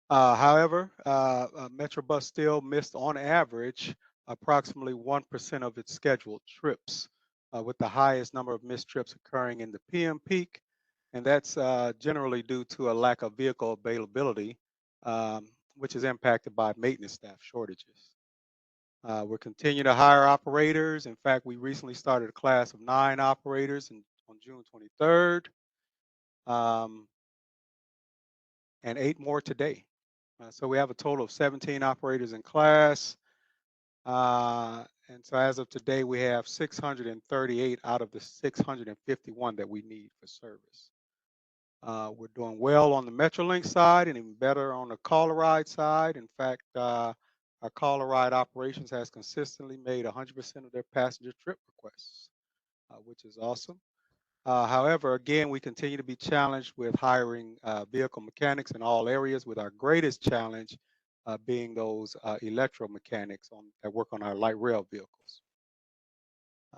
Speaker 6: However, Metrobus still missed on average approximately 1% of its scheduled trips, with the highest number of missed trips occurring in the PM peak. And that's generally due to a lack of vehicle availability, which is impacted by maintenance staff shortages. We're continuing to hire operators. In fact, we recently started a class of 9 operators on June 23rd, and 8 more today. So we have a total of 17 operators in class. And so as of today, we have 638 out of the 651 that we need for service. We're doing well on the Metrolink side and even better on the Caller Ride side. In fact, our Caller Ride operations has consistently made 100% of their passenger trip requests, which is awesome. However, again, we continue to be challenged with hiring vehicle mechanics in all areas, with our greatest challenge being those electromechanics that work on our light rail vehicles.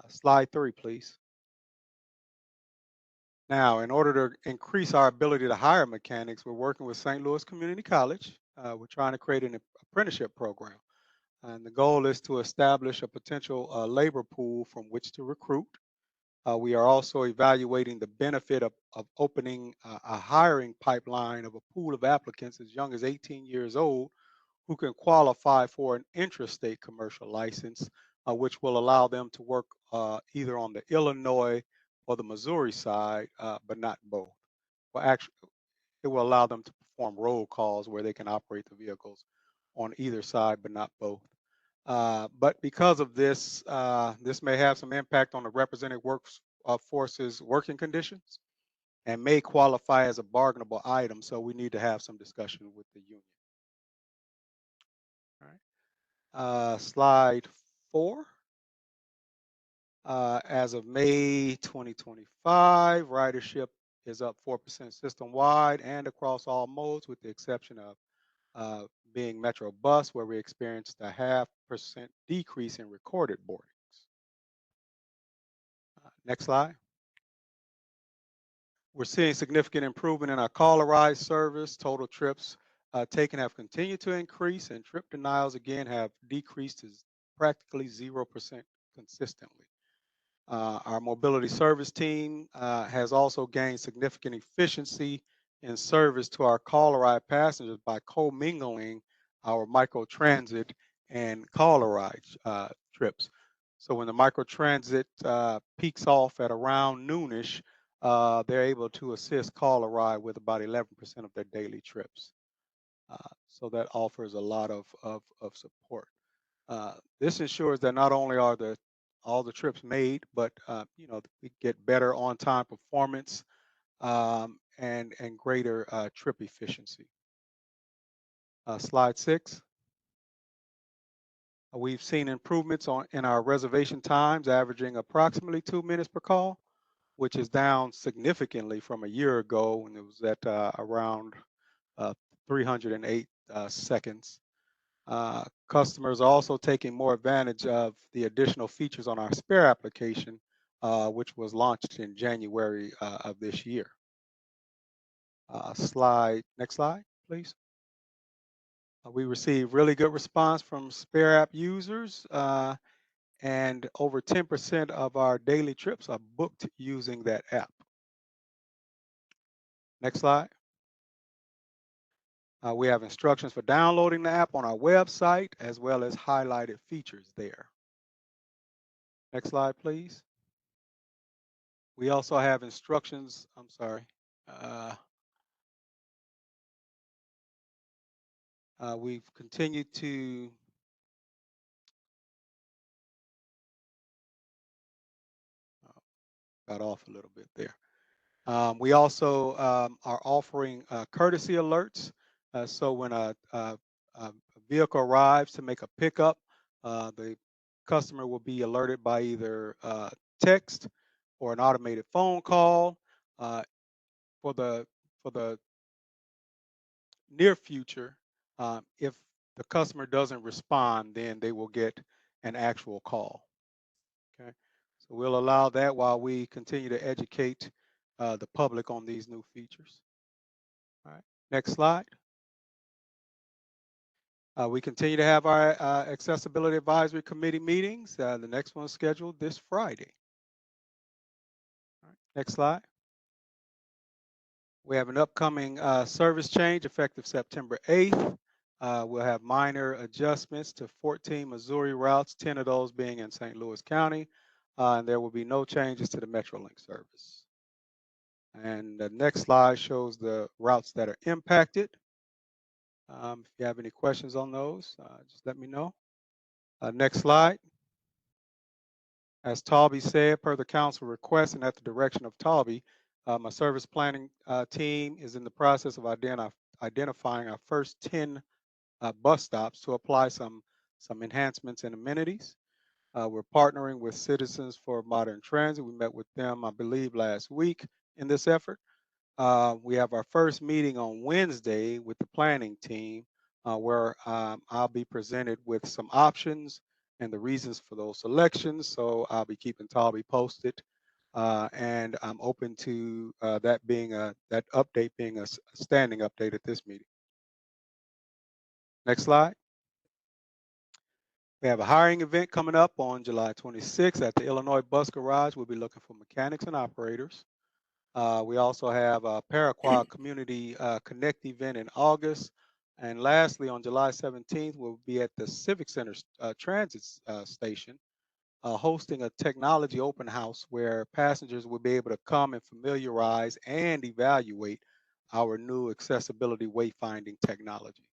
Speaker 6: Slide 3, please. Now, in order to increase our ability to hire mechanics, we're working with St. Louis Community College. We're trying to create an apprenticeship program. And the goal is to establish a potential labor pool from which to recruit. We are also evaluating the benefit of opening a hiring pipeline of a pool of applicants as young as 18 years old who can qualify for an intrastate commercial license, which will allow them to work either on the Illinois or the Missouri side, but not both. Well, actually, it will allow them to perform roll calls where they can operate the vehicles on either side, but not both. But because of this, this may have some impact on the represented force's working conditions and may qualify as a bargainable item. So we need to have some discussion with the union. All right. Slide 4. As of May 2025, ridership is up 4% system-wide and across all modes, with the exception of being Metro Bus, where we experienced a 0.5% decrease in recorded boardings. Next slide. We're seeing significant improvement in our caller ride service. Total trips taken have continued to increase, and trip denials again have decreased to practically 0% consistently. Our mobility service team has also gained significant efficiency in service to our caller ride passengers by commingling our microtransit and caller ride trips. So when the microtransit peaks off at around noonish, they're able to assist caller ride with about 11% of their daily trips. So that offers a lot of support. This ensures that not only are all the trips made, but we get better on-time performance and greater trip efficiency. Slide 6. We've seen improvements in our reservation times, averaging approximately 2 minutes per call, which is down significantly from a year ago when it was at around 308 seconds. Customers are also taking more advantage of the additional features on our spare application, which was launched in January of this year. Next slide, please. We received really good response from spare app users, and over 10% of our daily trips are booked using that app. Next slide. We have instructions for downloading the app on our website, as well as highlighted features there. Next slide, please. We also have instructions, we've continued to got off a little bit there. We also are offering courtesy alerts. So when a vehicle arrives to make a pickup, the customer will be alerted by either text or an automated phone call. For the near future, if the customer doesn't respond, then they will get an actual call. Okay, so we'll allow that while we continue to educate the public on these new features. All right, next slide. We continue to have our Accessibility Advisory Committee meetings. The next one's scheduled this Friday. All right, next slide. We have an upcoming service change effective September 8th. We'll have minor adjustments to 14 Missouri routes, 10 of those being in St. Louis County, and there will be no changes to the Metrolink service. And the next slide shows the routes that are impacted. If you have any questions on those, just let me know. Next slide. As Talby said, per the council request and at the direction of Talby, my service planning team is in the process of identifying our first 10 bus stops to apply some enhancements and amenities. We're partnering with Citizens for Modern Transit. We met with them, I believe, last week in this effort. We have our first meeting on Wednesday with the planning team, where I'll be presented with some options and the reasons for those selections. So I'll be keeping Talby posted, and I'm open to that update being a standing update at this meeting. Next slide. We have a hiring event coming up on July 26th at the Illinois Bus Garage. We'll be looking for mechanics and operators. We also have a Paraquat Community Connect event in August. And lastly, on July 17th, we'll be at the Civic Center Transit Station hosting a technology open house where passengers will be able to come and familiarize and evaluate our new accessibility wayfinding technology.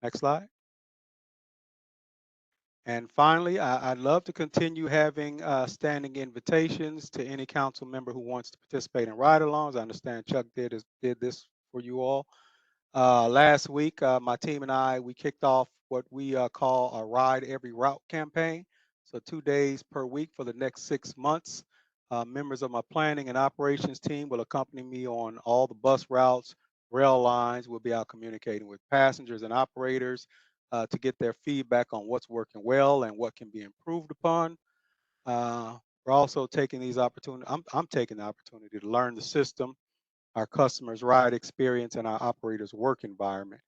Speaker 6: Next slide. And finally, I'd love to continue having standing invitations to any council member who wants to participate in ride-alongs. I understand Chuck did this for you all. Last week, my team and I, we kicked off what we call a Ride Every Route campaign. So 2 days per week for the next 6 months. Members of my planning and operations team will accompany me on all the bus routes, rail lines. We'll be out communicating with passengers and operators to get their feedback on what's working well and what can be improved upon. We're also taking these opportunities. I'm taking the opportunity to learn the system, our customers' ride experience, and our operators' work environment.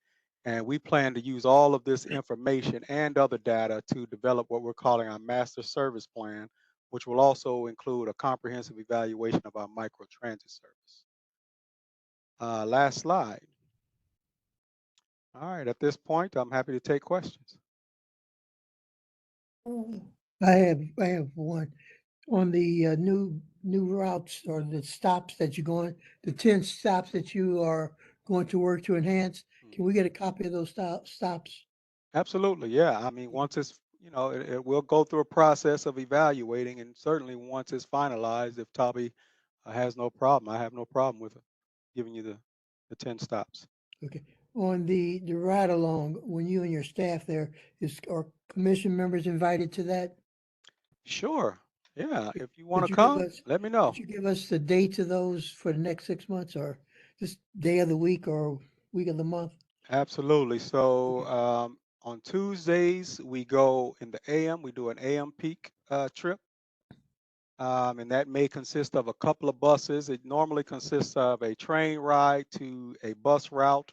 Speaker 6: And we plan to use all of this information and other data to develop what we're calling our master service plan, which will also include a comprehensive evaluation of our microtransit service. Last slide. All right, at this point, I'm happy to take questions.
Speaker 1: I have one on the new routes or the stops that you're going, the 10 stops that you are going to work to enhance. Can we get a copy of those stops?
Speaker 6: Absolutely, yeah. I mean, once it's, it will go through a process of evaluating, and certainly once it's finalized, if Toby has no problem, I have no problem with giving you the 10 stops.
Speaker 1: Okay. On the ride along, when you and your staff there, are commission members invited to that?
Speaker 6: Sure. Yeah. If you want
Speaker 1: Could
Speaker 6: to
Speaker 1: you
Speaker 6: come,
Speaker 1: give us-
Speaker 6: let me know.
Speaker 1: Could you give us the dates of those for the next 6 months, or just day of the week or week of the month?
Speaker 6: Absolutely. So on Tuesdays, we go in the AM, we do an AM peak trip. And that may consist of a couple of buses. It normally consists of a train ride to a bus route,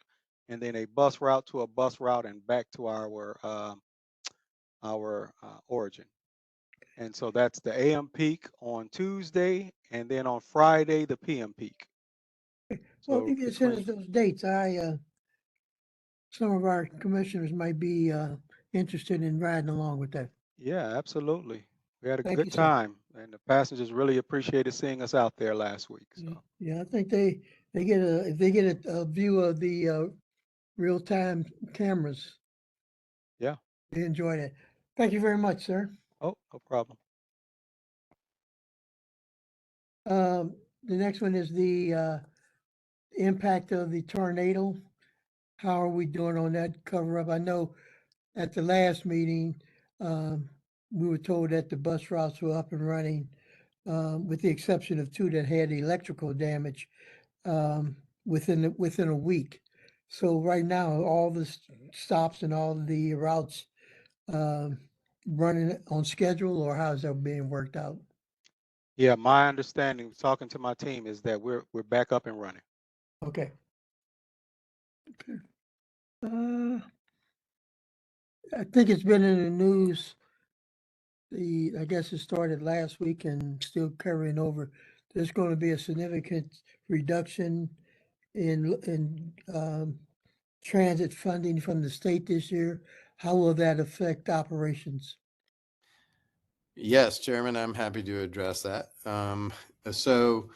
Speaker 6: and then a bus route to a bus route and back to our origin. And so that's the AM peak on Tuesday, and then on Friday, the PM peak.
Speaker 1: Well,
Speaker 6: So
Speaker 1: if you could send us those dates, some of our commissioners might be interested in riding along with that.
Speaker 6: Yeah, absolutely. We had a
Speaker 1: Thank
Speaker 6: good
Speaker 1: you, sir.
Speaker 6: time, and the passengers really appreciated seeing us out there last week. So
Speaker 1: Yeah, I think if they get a view of the real-time cameras,
Speaker 6: yeah.
Speaker 1: they enjoy that. Thank you very much, sir.
Speaker 6: Oh, no problem.
Speaker 1: The next one is the impact of the tornado. How are we doing on that cover-up? I know at the last meeting, we were told that the bus routes were up and running, with the exception of 2 that had electrical damage, within a week. So right now, all the stops and all the routes, running on schedule, or how's that being worked out?
Speaker 6: Yeah, my understanding, talking to my team, is that we're back up and running.
Speaker 1: Okay. Okay. I think it's been in the news. I guess it started last week and still carrying over. There's going to be a significant reduction in transit funding from the state this year. How will that affect operations?
Speaker 10: Yes, Chairman, I'm happy to address that. So,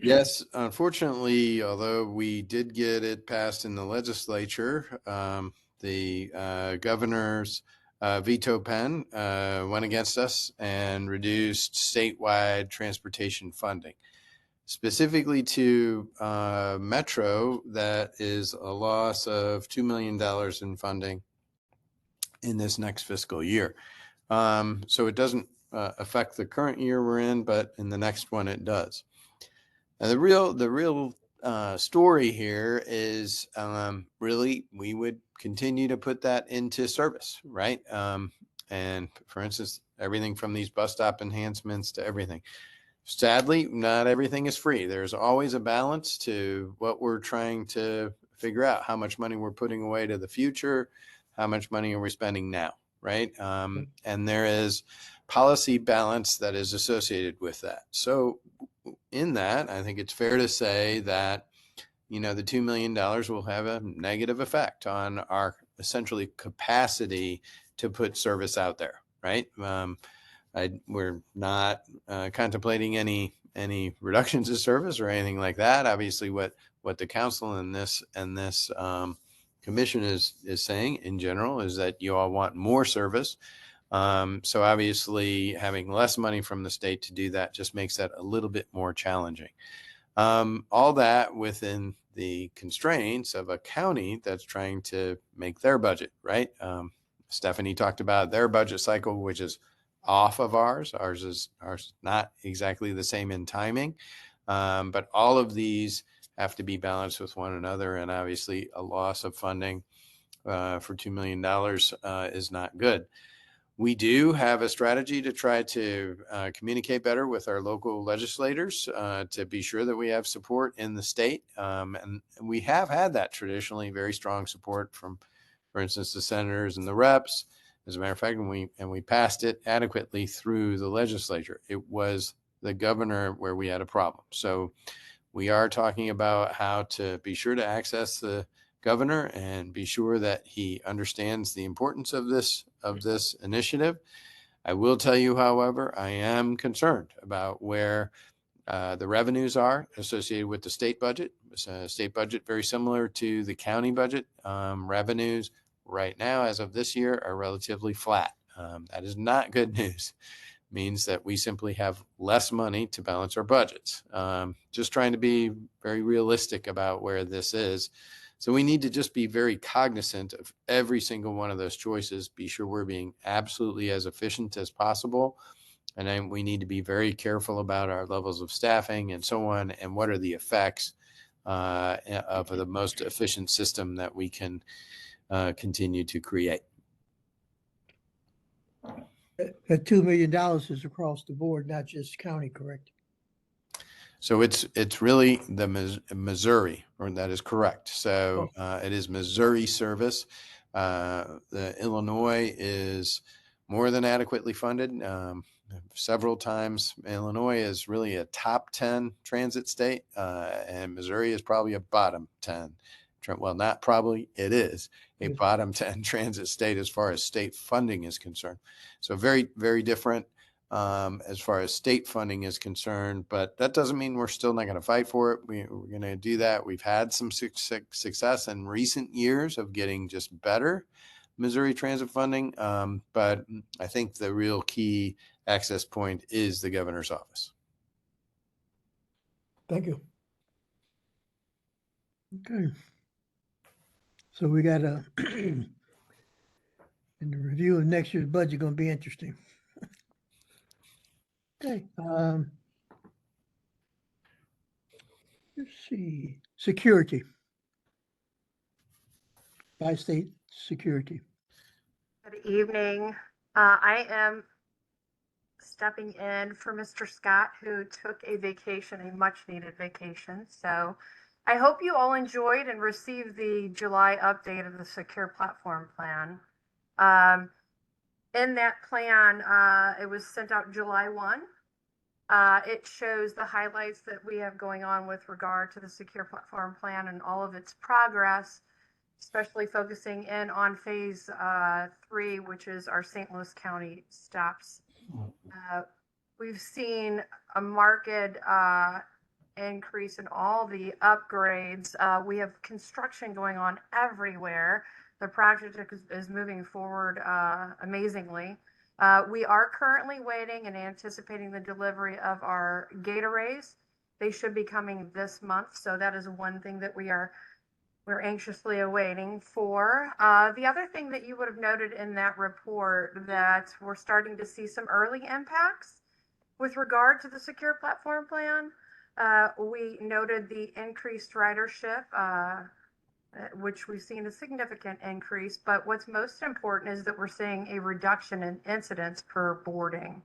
Speaker 10: yes, unfortunately, although we did get it passed in the legislature, the governor's veto pen went against us and reduced statewide transportation funding. Specifically to Metro, that is a loss of $2 million in funding in this next fiscal year. So it doesn't affect the current year we're in, but in the next one it does. And the real story here is really we would continue to put that into service, right? And for instance, everything from these bus stop enhancements to everything. Sadly, not everything is free. There's always a balance to what we're trying to figure out, how much money we're putting away to the future, how much money are we spending now, right? And there is policy balance that is associated with that. So in that, I think it's fair to say that, the $2 million will have a negative effect on our essentially capacity to put service out there, right? We're not contemplating any reductions of service or anything like that. Obviously, what the council and this commission is saying in general is that you all want more service. So obviously having less money from the state to do that just makes that a little bit more challenging. All that within the constraints of a county that's trying to make their budget, right? Stephanie talked about their budget cycle, which is off of ours. Ours is not exactly the same in timing, but all of these have to be balanced with one another. And obviously a loss of funding for $2 million is not good. We do have a strategy to try to communicate better with our local legislators to be sure that we have support in the state. And we have had that traditionally, very strong support from, for instance, the senators and the reps. As a matter of fact, and we passed it adequately through the legislature. It was the governor where we had a problem. So we are talking about how to be sure to access the governor and be sure that he understands the importance of this initiative. I will tell you, however, I am concerned about where the revenues are associated with the state budget. It's a state budget very similar to the county budget. Revenues right now, as of this year, are relatively flat. That is not good news. It means that we simply have less money to balance our budgets. Just trying to be very realistic about where this is. So we need to just be very cognizant of every single one of those choices, be sure we're being absolutely as efficient as possible. And then we need to be very careful about our levels of staffing and so on, and what are the effects of the most efficient system that we can continue to create.
Speaker 1: That $2 million is across the board, not just county, correct?
Speaker 10: So it's really the Missouri, or that is correct. So it is Missouri service. The Illinois is more than adequately funded. Several times, Illinois is really a top 10 transit state, and Missouri is probably a bottom 10. Well, not probably, it is a bottom 10 transit state as far as state funding is concerned. So very, very different as far as state funding is concerned, but that doesn't mean we're still not going to fight for it. We're going to do that. We've had some success in recent years of getting just better Missouri transit funding, but I think the real key access point is the governor's office.
Speaker 1: Thank you. Okay. So we got a, and the review of next year's budget going to be interesting. Okay. Let's see. Security. Bi-state security.
Speaker 3: Good evening. I am stepping in for Mr. Scott, who took a vacation, a much needed vacation. So I hope you all enjoyed and received the July update of the Secure Platform Plan. In that plan, it was sent out July 1. It shows the highlights that we have going on with regard to the Secure Platform Plan and all of its progress, especially focusing in on phase 3, which is our St. Louis County stops. We've seen a marked increase in all the upgrades. We have construction going on everywhere. The project is moving forward amazingly. We are currently waiting and anticipating the delivery of our gate arrays. They should be coming this month, so that is one thing that we're anxiously awaiting for. The other thing that you would have noted in that report, that we're starting to see some early impacts with regard to the Secure Platform Plan. We noted the increased ridership, which we've seen a significant increase, but what's most important is that we're seeing a reduction in incidents per boarding.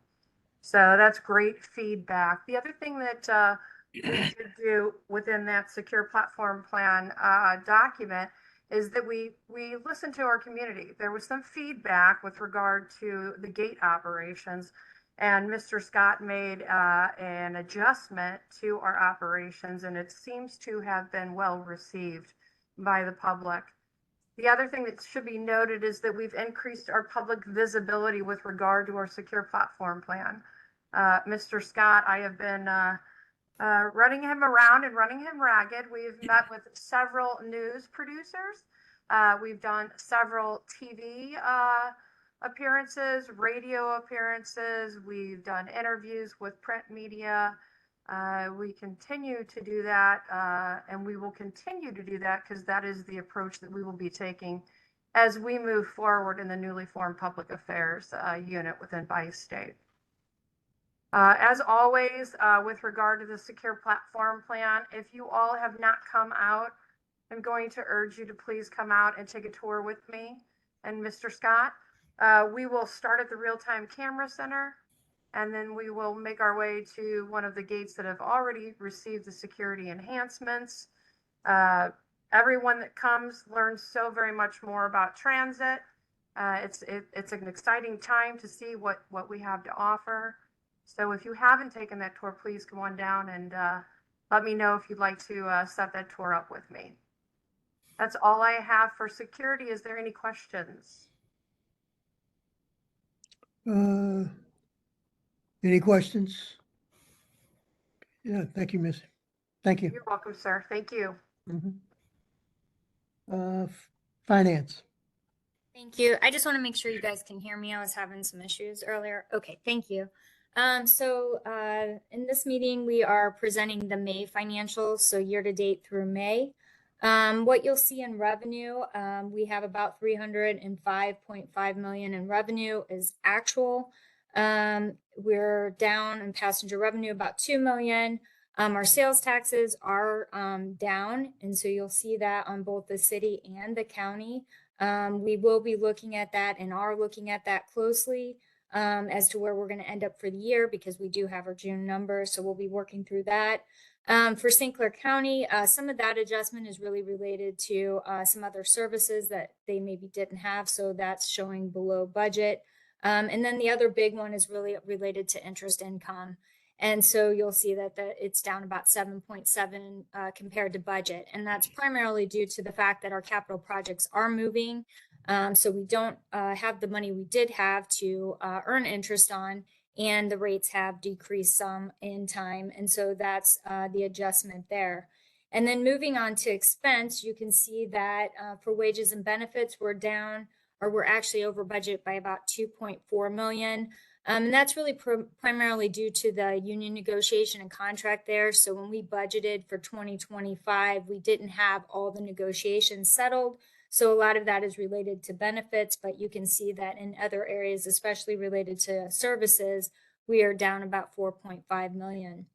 Speaker 3: So that's great feedback. The other thing that we should do within that Secure Platform Plan document is that we listen to our community. There was some feedback with regard to the gate operations, and Mr. Scott made an adjustment to our operations, and it seems to have been well received by the public. The other thing that should be noted is that we've increased our public visibility with regard to our Secure Platform Plan. Mr. Scott, I have been running him around and running him ragged. We've met with several news producers. We've done several TV appearances, radio appearances. We've done interviews with print media. We continue to do that, and we will continue to do that because that is the approach that we will be taking as we move forward in the newly formed public affairs unit within Bi-State. As always, with regard to the secure platform plan, if you all have not come out, I'm going to urge you to please come out and take a tour with me and Mr. Scott. We will start at the real-time camera center, and then we will make our way to one of the gates that have already received the security enhancements. Everyone that comes learns so very much more about transit. It's an exciting time to see what we have to offer. So if you haven't taken that tour, please come on down and let me know if you'd like to set that tour up with me. That's all I have for security. Is there any questions?
Speaker 1: Any questions? Yeah, thank you, Miss. Thank you.
Speaker 3: You're welcome, sir. Thank you.
Speaker 1: Finance.
Speaker 14: Thank you. I just want to make sure you guys can hear me. I was having some issues earlier. Okay, thank you. In this meeting, we are presenting the May financials, so year to date through May. What you'll see in revenue, we have about 305.5 million in revenue is actual. We're down in passenger revenue about 2 million. Our sales taxes are down, and so you'll see that on both the city and the county. We will be looking at that and are looking at that closely as to where we're going to end up for the year, because we do have our June numbers, so we'll be working through that. For St. Clair County, some of that adjustment is really related to some other services that they maybe didn't have, so that's showing below budget. And then the other big one is really related to interest income. And so you'll see that it's down about 7.7 compared to budget. And that's primarily due to the fact that our capital projects are moving. So we don't have the money we did have to earn interest on, and the rates have decreased some in time. And so that's the adjustment there. And then moving on to expense, you can see that for wages and benefits, we're down, or we're actually over budget by about 2.4 million. And that's really primarily due to the union negotiation and contract there. So when we budgeted for 2025, we didn't have all the negotiations settled. So a lot of that is related to benefits, but you can see that in other areas, especially related to services, we are down about 4.5 million.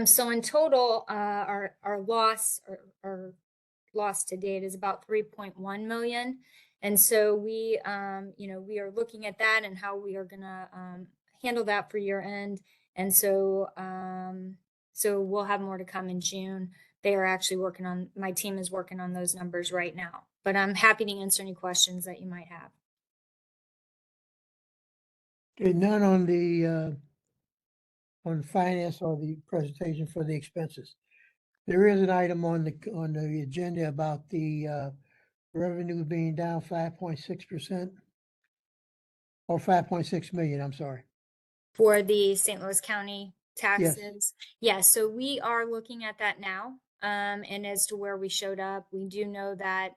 Speaker 14: So in total, our loss to date is about 3.1 million. And so we are looking at that and how we are going to handle that for year end. And so we'll have more to come in June. They are actually my team is working on those numbers right now, but I'm happy to answer any questions that you might have.
Speaker 1: Okay, none on the finance or the presentation for the expenses. There is an item on the agenda about the revenue being down 5.6%, or 5.6 million, I'm sorry.
Speaker 14: For the St. Louis County taxes. Yes. So we are looking at that now. And as to where we showed up, we do know that,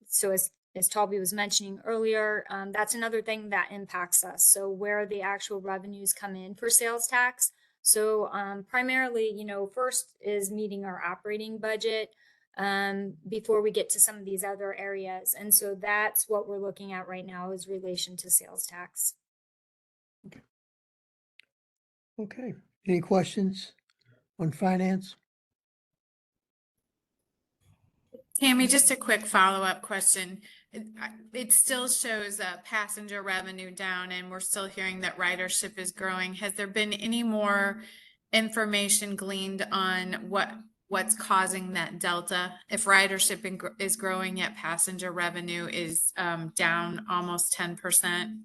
Speaker 14: so as Talby was mentioning earlier, that's another thing that impacts us. So where the actual revenues come in for sales tax. So primarily, first is meeting our operating budget before we get to some of these other areas. And so that's what we're looking at right now is relation to sales tax.
Speaker 1: Okay. Any questions on finance?
Speaker 2: Tammy, just a quick follow-up question. It still shows passenger revenue down, and we're still hearing that ridership is growing. Has there been any more information gleaned on what's causing that delta? If ridership is growing yet passenger revenue is down almost 10%?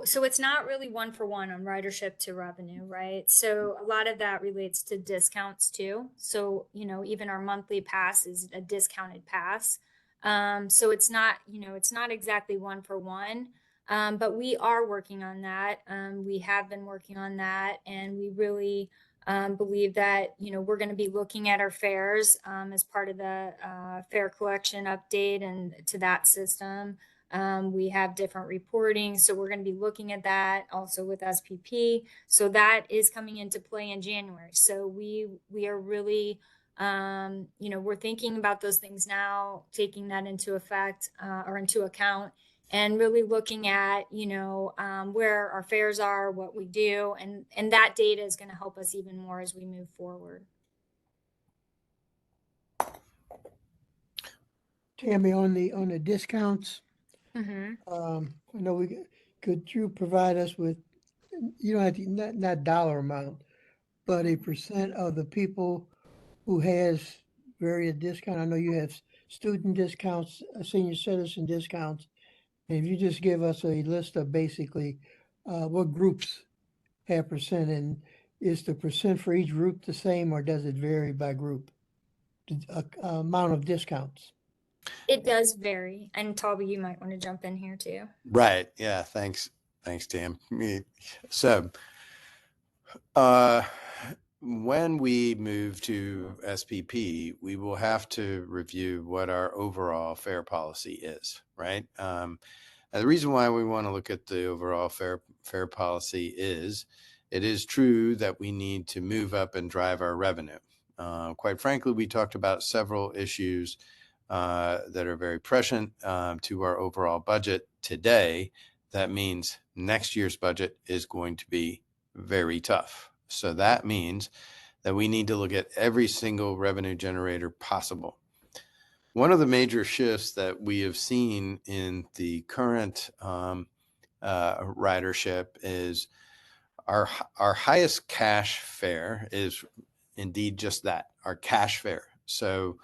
Speaker 14: So it's not really one for one on ridership to revenue, right? So a lot of that relates to discounts too. So, even our monthly pass is a discounted pass. So it's not exactly one for one, but we are working on that. We have been working on that, and we really believe that, we're going to be looking at our fares as part of the fare collection update and to that system. We have different reporting. So we're going to be looking at that also with SPP. So that is coming into play in January. So we are really, we're thinking about those things now, taking that into effect or into account, and really looking at, where our fares are, what we do. And that data is going to help us even more as we move forward.
Speaker 1: Tammy, on the discounts,
Speaker 14: Mm-hmm.
Speaker 1: I know could you provide us with, you don't have to, not dollar amount, but a percent of the people who has various discount? I know you have student discounts, senior citizen discounts. And if you just give us a list of basically what groups have percent, and is the percent for each group the same, or does it vary by group? The amount of discounts.
Speaker 14: It does vary. And Toby, you might want to jump in here too.
Speaker 10: Right. Yeah. Thanks, Tam. So, when we move to SPP, we will have to review what our overall fare policy is, right? And the reason why we want to look at the overall fare policy is it is true that we need to move up and drive our revenue. Quite frankly, we talked about several issues that are very prescient to our overall budget today. That means next year's budget is going to be very tough. So that means that we need to look at every single revenue generator possible. One of the major shifts that we have seen in the current ridership is our highest cash fare is indeed just that, our cash fare. So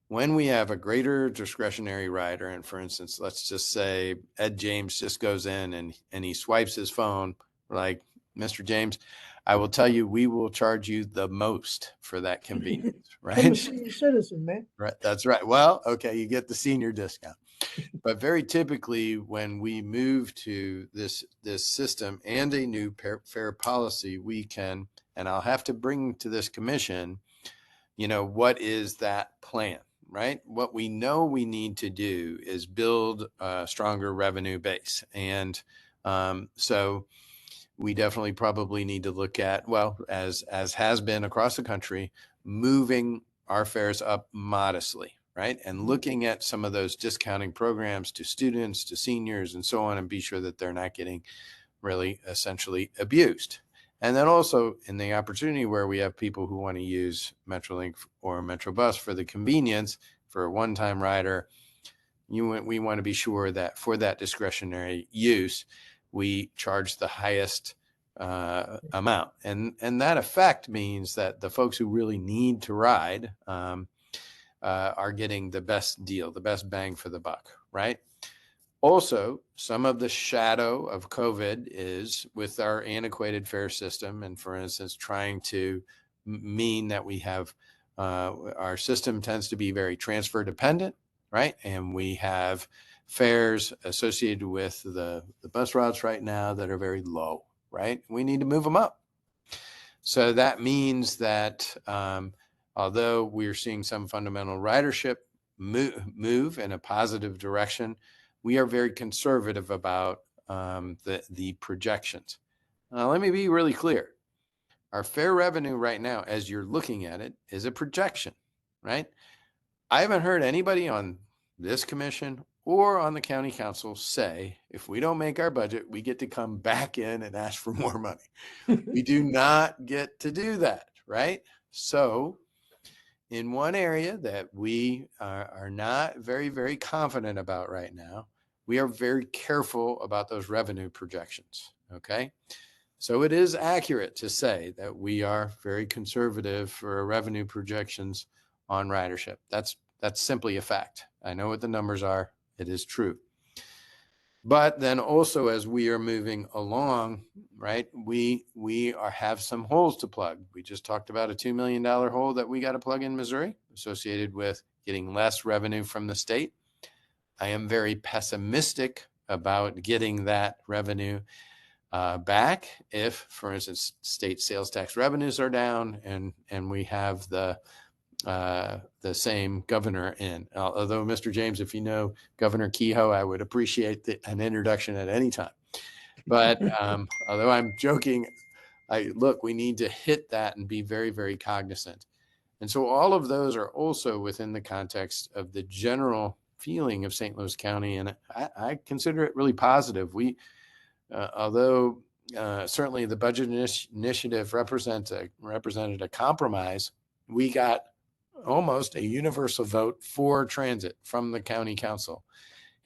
Speaker 10: when we have a greater discretionary rider, and for instance, let's just say Ed James just goes in and he swipes his phone, like, Mr. James, I will tell you, we will charge you the most for that convenience, right?
Speaker 1: I'm a senior citizen, man.
Speaker 10: Right. That's right. Well, okay, you get the senior discount. But very typically, when we move to this system and a new fare policy, we can, and I'll have to bring to this commission, what is that plan, right? What we know we need to do is build a stronger revenue base. And so we definitely probably need to look at, well, as has been across the country, moving our fares up modestly, right? And looking at some of those discounting programs to students, to seniors, and so on, and be sure that they're not getting really essentially abused. And then also in the opportunity where we have people who want to use Metrolink or Metrobus for the convenience for a one-time rider, we want to be sure that for that discretionary use, we charge the highest amount. And that effect means that the folks who really need to ride are getting the best deal, the best bang for the buck, right? Also, some of the shadow of COVID is with our antiquated fare system. And for instance, trying to mean that we have our system tends to be very transfer dependent, right? And we have fares associated with the bus routes right now that are very low, right? We need to move them up. So that means that although we're seeing some fundamental ridership move in a positive direction, we are very conservative about the projections. Now, let me be really clear. Our fare revenue right now, as you're looking at it, is a projection, right? I haven't heard anybody on this commission or on the county council say, if we don't make our budget, we get to come back in and ask for more money. We do not get to do that, right? So in one area that we are not very, very confident about right now, we are very careful about those revenue projections, okay? So it is accurate to say that we are very conservative for revenue projections on ridership. That's simply a fact. I know what the numbers are. It is true. But then also as we are moving along, right, we have some holes to plug. We just talked about a $2 million hole that we got to plug in Missouri associated with getting less revenue from the state. I am very pessimistic about getting that revenue back if, for instance, state sales tax revenues are down and we have the the same governor in. Although, Mr. James, if you know Governor Kehoe, I would appreciate an introduction at any time. But although I'm joking, look, we need to hit that and be very, very cognizant. And so all of those are also within the context of the general feeling of St. Louis County. And I consider it really positive. Although certainly the budget initiative represented a compromise, we got almost a universal vote for transit from the county council,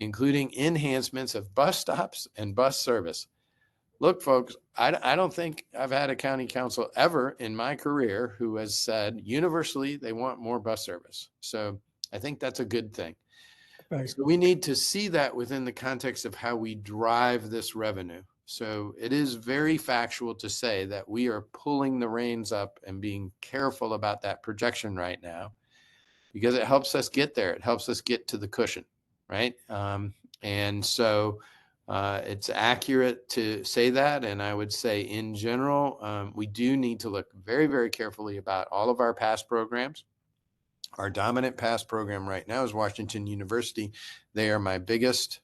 Speaker 10: including enhancements of bus stops and bus service. Look, folks, I don't think I've had a county council ever in my career who has said universally they want more bus service. So I think that's a good thing. Right. So we need to see that within the context of how we drive this revenue. So it is very factual to say that we are pulling the reins up and being careful about that projection right now, because it helps us get there. It helps us get to the cushion, right? And so it's accurate to say that. And I would say in general, we do need to look very, very carefully about all of our past programs. Our dominant past program right now is Washington University. They are my biggest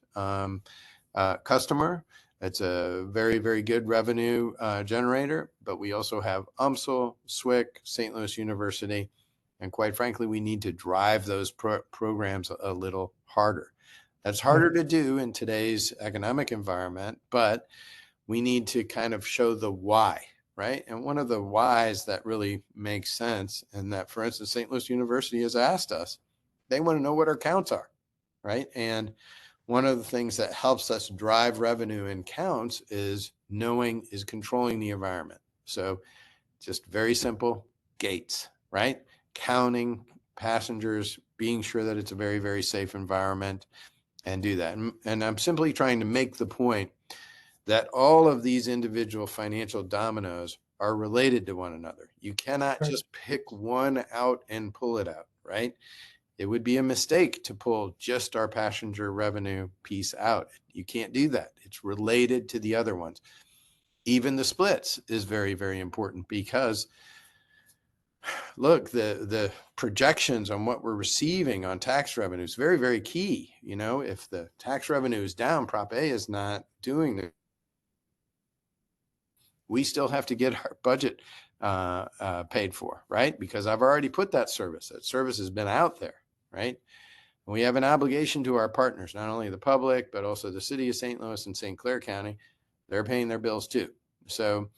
Speaker 10: customer. It's a very, very good revenue generator, but we also have UMSL, SWIC, St. Louis University. And quite frankly, we need to drive those programs a little harder. That's harder to do in today's economic environment, but we need to kind of show the why, right? And one of the whys that really makes sense, and that, for instance, St. Louis University has asked us, they want to know what our counts are, right? And one of the things that helps us drive revenue in counts is controlling the environment. So just very simple, gates, right? Counting passengers, being sure that it's a very, very safe environment, and do that. And I'm simply trying to make the point that all of these individual financial dominoes are related to one another. You cannot just pick one out and pull it out, right? It would be a mistake to pull just our passenger revenue piece out. You can't do that. It's related to the other ones. Even the splits is very, very important, because look, the projections on what we're receiving on tax revenue is very, very key. You know, if the tax revenue is down, Prop A is not doing it. We still have to get our budget paid for, right? Because I've already put that service. That service has been out there, right? And we have an obligation to our partners, not only the public, but also the city of St. Louis and St. Clair County. They're paying their bills too. So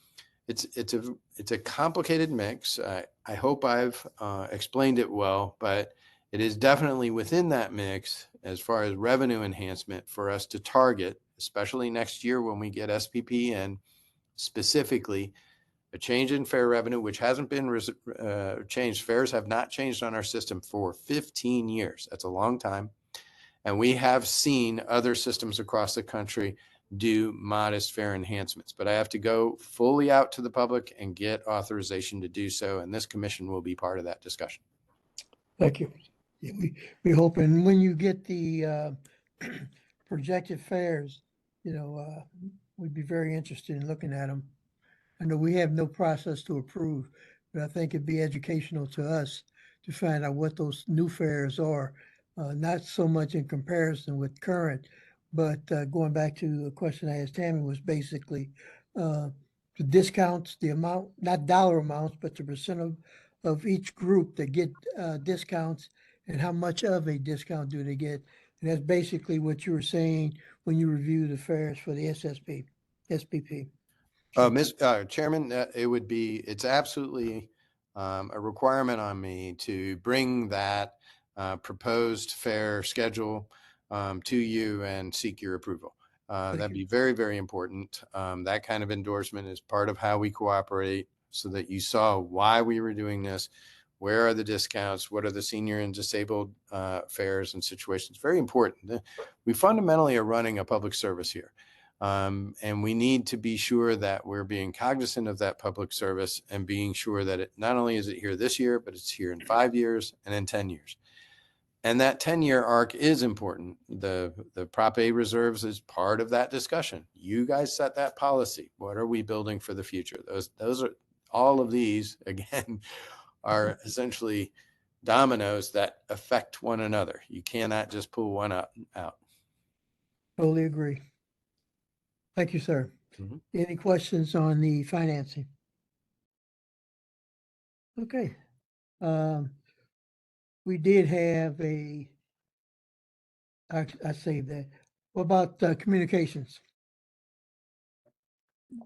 Speaker 10: it's a complicated mix. I hope I've explained it well, but it is definitely within that mix as far as revenue enhancement for us to target, especially next year when we get SPP and specifically a change in fare revenue, which hasn't been changed. Fares have not changed on our system for 15 years. That's a long time. And we have seen other systems across the country do modest fare enhancements, but I have to go fully out to the public and get authorization to do so. And this commission will be part of that discussion.
Speaker 1: Thank you. Yeah, we hope, and when you get the projected fares, we'd be very interested in looking at them. I know we have no process to approve, but I think it'd be educational to us to find out what those new fares are, not so much in comparison with current, but going back to the question I asked Tammy was basically the discounts, the amount, not dollar amounts, but the percent of each group that get discounts, and how much of a discount do they get. And that's basically what you were saying when you review the fares for the SPP.
Speaker 10: Mr. Chairman, it's absolutely a requirement on me to bring that proposed fare schedule to you and seek your approval. That'd be very, very important. That kind of endorsement is part of how we cooperate, so that you saw why we were doing this. Where are the discounts? What are the senior and disabled fares and situations? Very important. We fundamentally are running a public service here. And we need to be sure that we're being cognizant of that public service and being sure that it not only is it here this year, but it's here in 5 years and in 10 years. And that 10-year arc is important. The Prop A reserves is part of that discussion. You guys set that policy. What are we building for the future? Those are all of these, again, are essentially dominoes that affect one another. You cannot just pull one out.
Speaker 1: Totally agree. Thank you, sir.
Speaker 10: Mhm.
Speaker 1: Any questions on the financing? Okay. We did have I saved that. What about communications?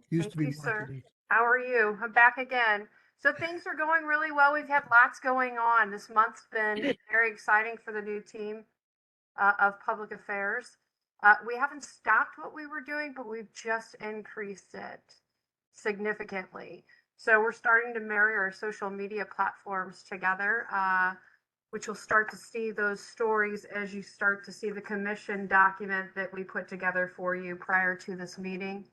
Speaker 1: Used to
Speaker 3: Thank
Speaker 1: be
Speaker 3: you, sir.
Speaker 1: marketing.
Speaker 3: How are you? I'm back again. So things are going really well. We've had lots going on. This month's been very exciting for the new team of public affairs. We haven't stopped what we were doing, but we've just increased it significantly. So we're starting to marry our social media platforms together, which you'll start to see those stories as you start to see the commission document that we put together for you prior to this meeting.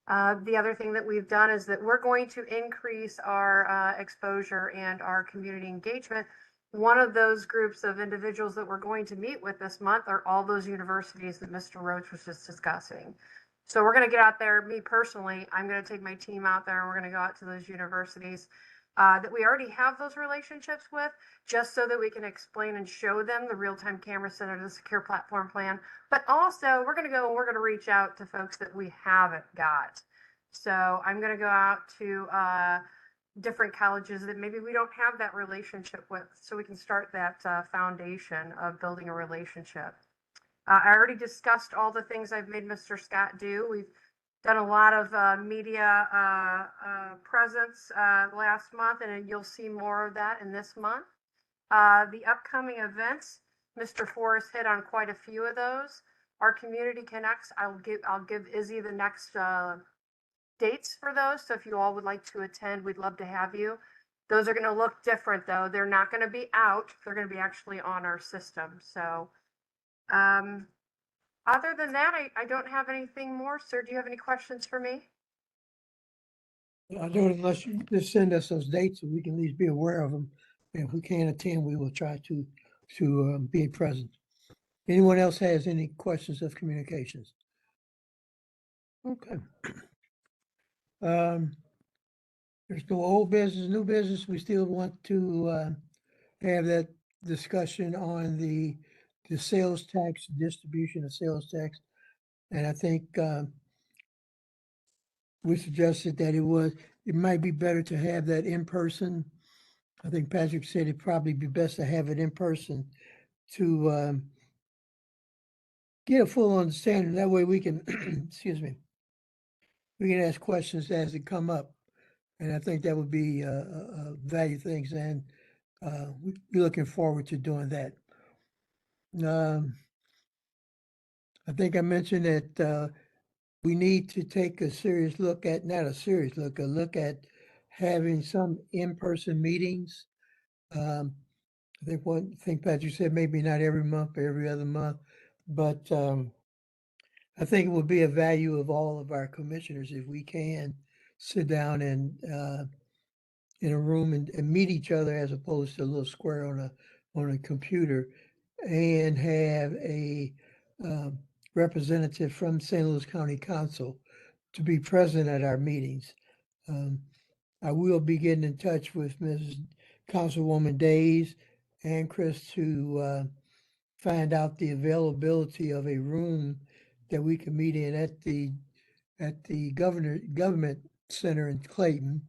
Speaker 3: The other thing that we've done is that we're going to increase our exposure and our community engagement. One of those groups of individuals that we're going to meet with this month are all those universities that Mr. Roach was just discussing. So we're going to get out there. Me personally, I'm going to take my team out there and we're going to go out to those universities that we already have those relationships with, just so that we can explain and show them the real-time camera center, the secure platform plan. But also we're going to go and we're going to reach out to folks that we haven't got. So I'm going to go out to different colleges that maybe we don't have that relationship with, so we can start that foundation of building a relationship. I already discussed all the things I've made Mr. Scott do. We've done a lot of media presence last month, and you'll see more of that in this month. The upcoming events, Mr. Forrest hit on quite a few of those. Our Community Connects, I'll give Izzy the next dates for those. So if you all would like to attend, we'd love to have you. Those are going to look different though. They're not going to be out. They're going to be actually on our system. So other than that, I don't have anything more. Sir, do you have any questions for me?
Speaker 1: I don't, unless you just send us those dates so we can at least be aware of them. And if we can't attend, we will try to be present. Anyone else has any questions of communications? Okay. There's no old business, new business. We still want to have that discussion on the sales tax, distribution of sales tax. And I think we suggested that it might be better to have that in person. I think Patrick said it'd probably be best to have it in person to get a full understanding. That way we can, excuse me, we can ask questions as they come up. And I think that would be value things, and we're looking forward to doing that. I think I mentioned that we need to take a serious look at, not a serious look, a look at having some in-person meetings. I think Patrick said maybe not every month, but every other month, but I think it would be a value of all of our commissioners if we can sit down and in a room and meet each other as opposed to a little square on a computer, and have a representative from St. Louis County Council to be present at our meetings. I will be getting in touch with Mrs. Councilwoman Days and Chris to find out the availability of a room that we can meet in at the government center in Clayton,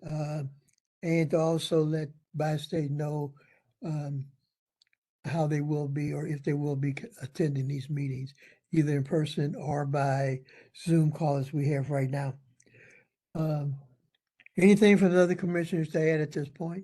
Speaker 1: and to also let Bi-State know how they will be, or if they will be attending these meetings, either in person or by Zoom call as we have right now. Anything from the other commissioners to add at this point?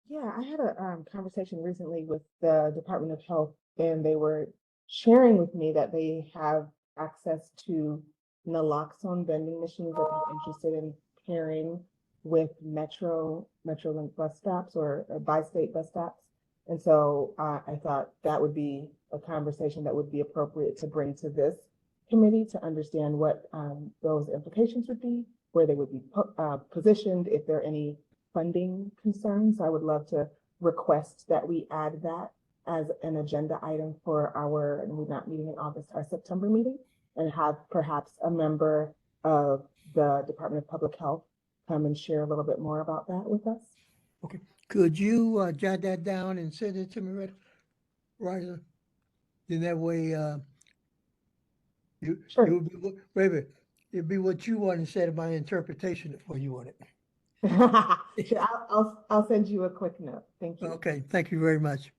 Speaker 15: Yeah, I had a conversation recently with the Department of Health, and they were sharing with me that they have access to naloxone vending machines that they're interested in pairing with Metrolink bus stops or Bi-State bus stops. And so I thought that would be a conversation that would be appropriate to bring to this committee to understand what those implications would be, where they would be positioned, if there are any funding concerns. I would love to request that we add that as an agenda item for our, and we're not meeting in August, our September meeting, and have perhaps a member of the Department of Public Health come and share a little bit more about that with us.
Speaker 1: Could you jot that down and send it to me, Riza? Then that way, it
Speaker 15: Sure.
Speaker 1: would be, wait a minute, it'd be what you want instead of my interpretation of what you wanted.
Speaker 15: Sure, I'll send you a quick note. Thank you.
Speaker 1: Okay, thank you very much.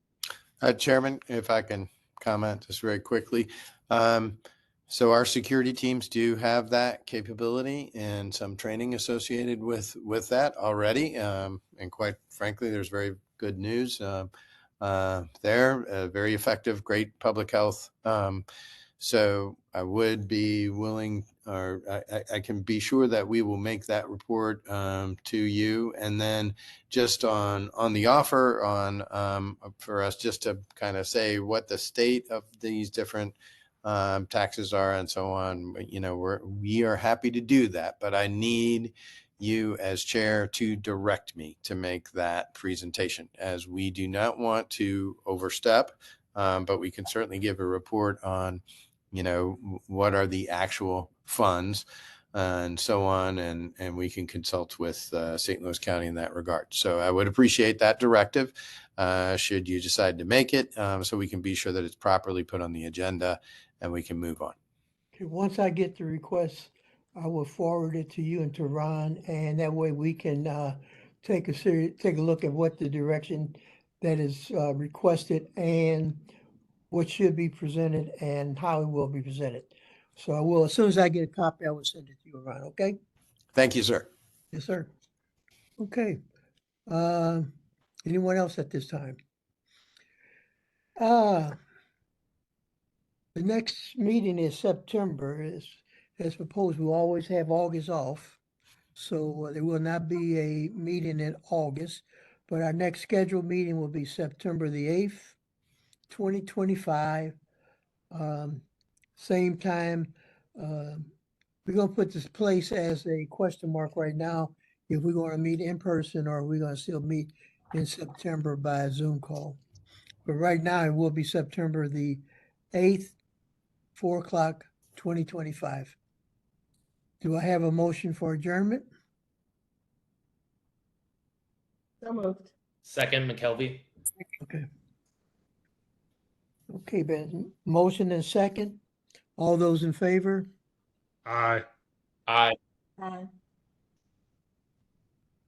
Speaker 10: Chairman, if I can comment just very quickly. So our security teams do have that capability and some training associated with that already. And quite frankly, there's very good news there. Very effective, great public health. So I would be willing, or I can be sure that we will make that report to you. And then just on the offer for us just to kind of say what the state of these different taxes are and so on, we are happy to do that, but I need you as chair to direct me to make that presentation, as we do not want to overstep, but we can certainly give a report on what are the actual funds and so on, and we can consult with St. Louis County in that regard. So I would appreciate that directive should you decide to make it, so we can be sure that it's properly put on the agenda and we can move on.
Speaker 1: Okay, once I get the request, I will forward it to you and to Ron, and that way we can take a look at what the direction that is requested and what should be presented and how it will be presented. So I will, as soon as I get a copy, I will send it to you, Ron, okay?
Speaker 10: Thank you, sir.
Speaker 1: Yes, sir. Okay. Anyone else at this time? The next meeting is September. As proposed, we'll always have August off. So there will not be a meeting in August, but our next scheduled meeting will be September the 8th, 2025. Same time. We're going to put this place as a question mark right now, if we're going to meet in person or we're going to still meet in September by a Zoom call. But right now it will be September the 8th, 4 o'clock, 2025. Do I have a motion for adjournment?
Speaker 15: So moved.
Speaker 13: Second, McKelvey.
Speaker 1: Okay. Okay, Ben, motion and second. All those in favor?
Speaker 5: Aye.
Speaker 13: Aye.
Speaker 15: Aye.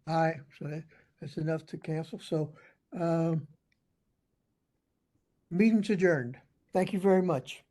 Speaker 1: Aye, so that's enough to cancel. So, meeting's adjourned. Thank you very much.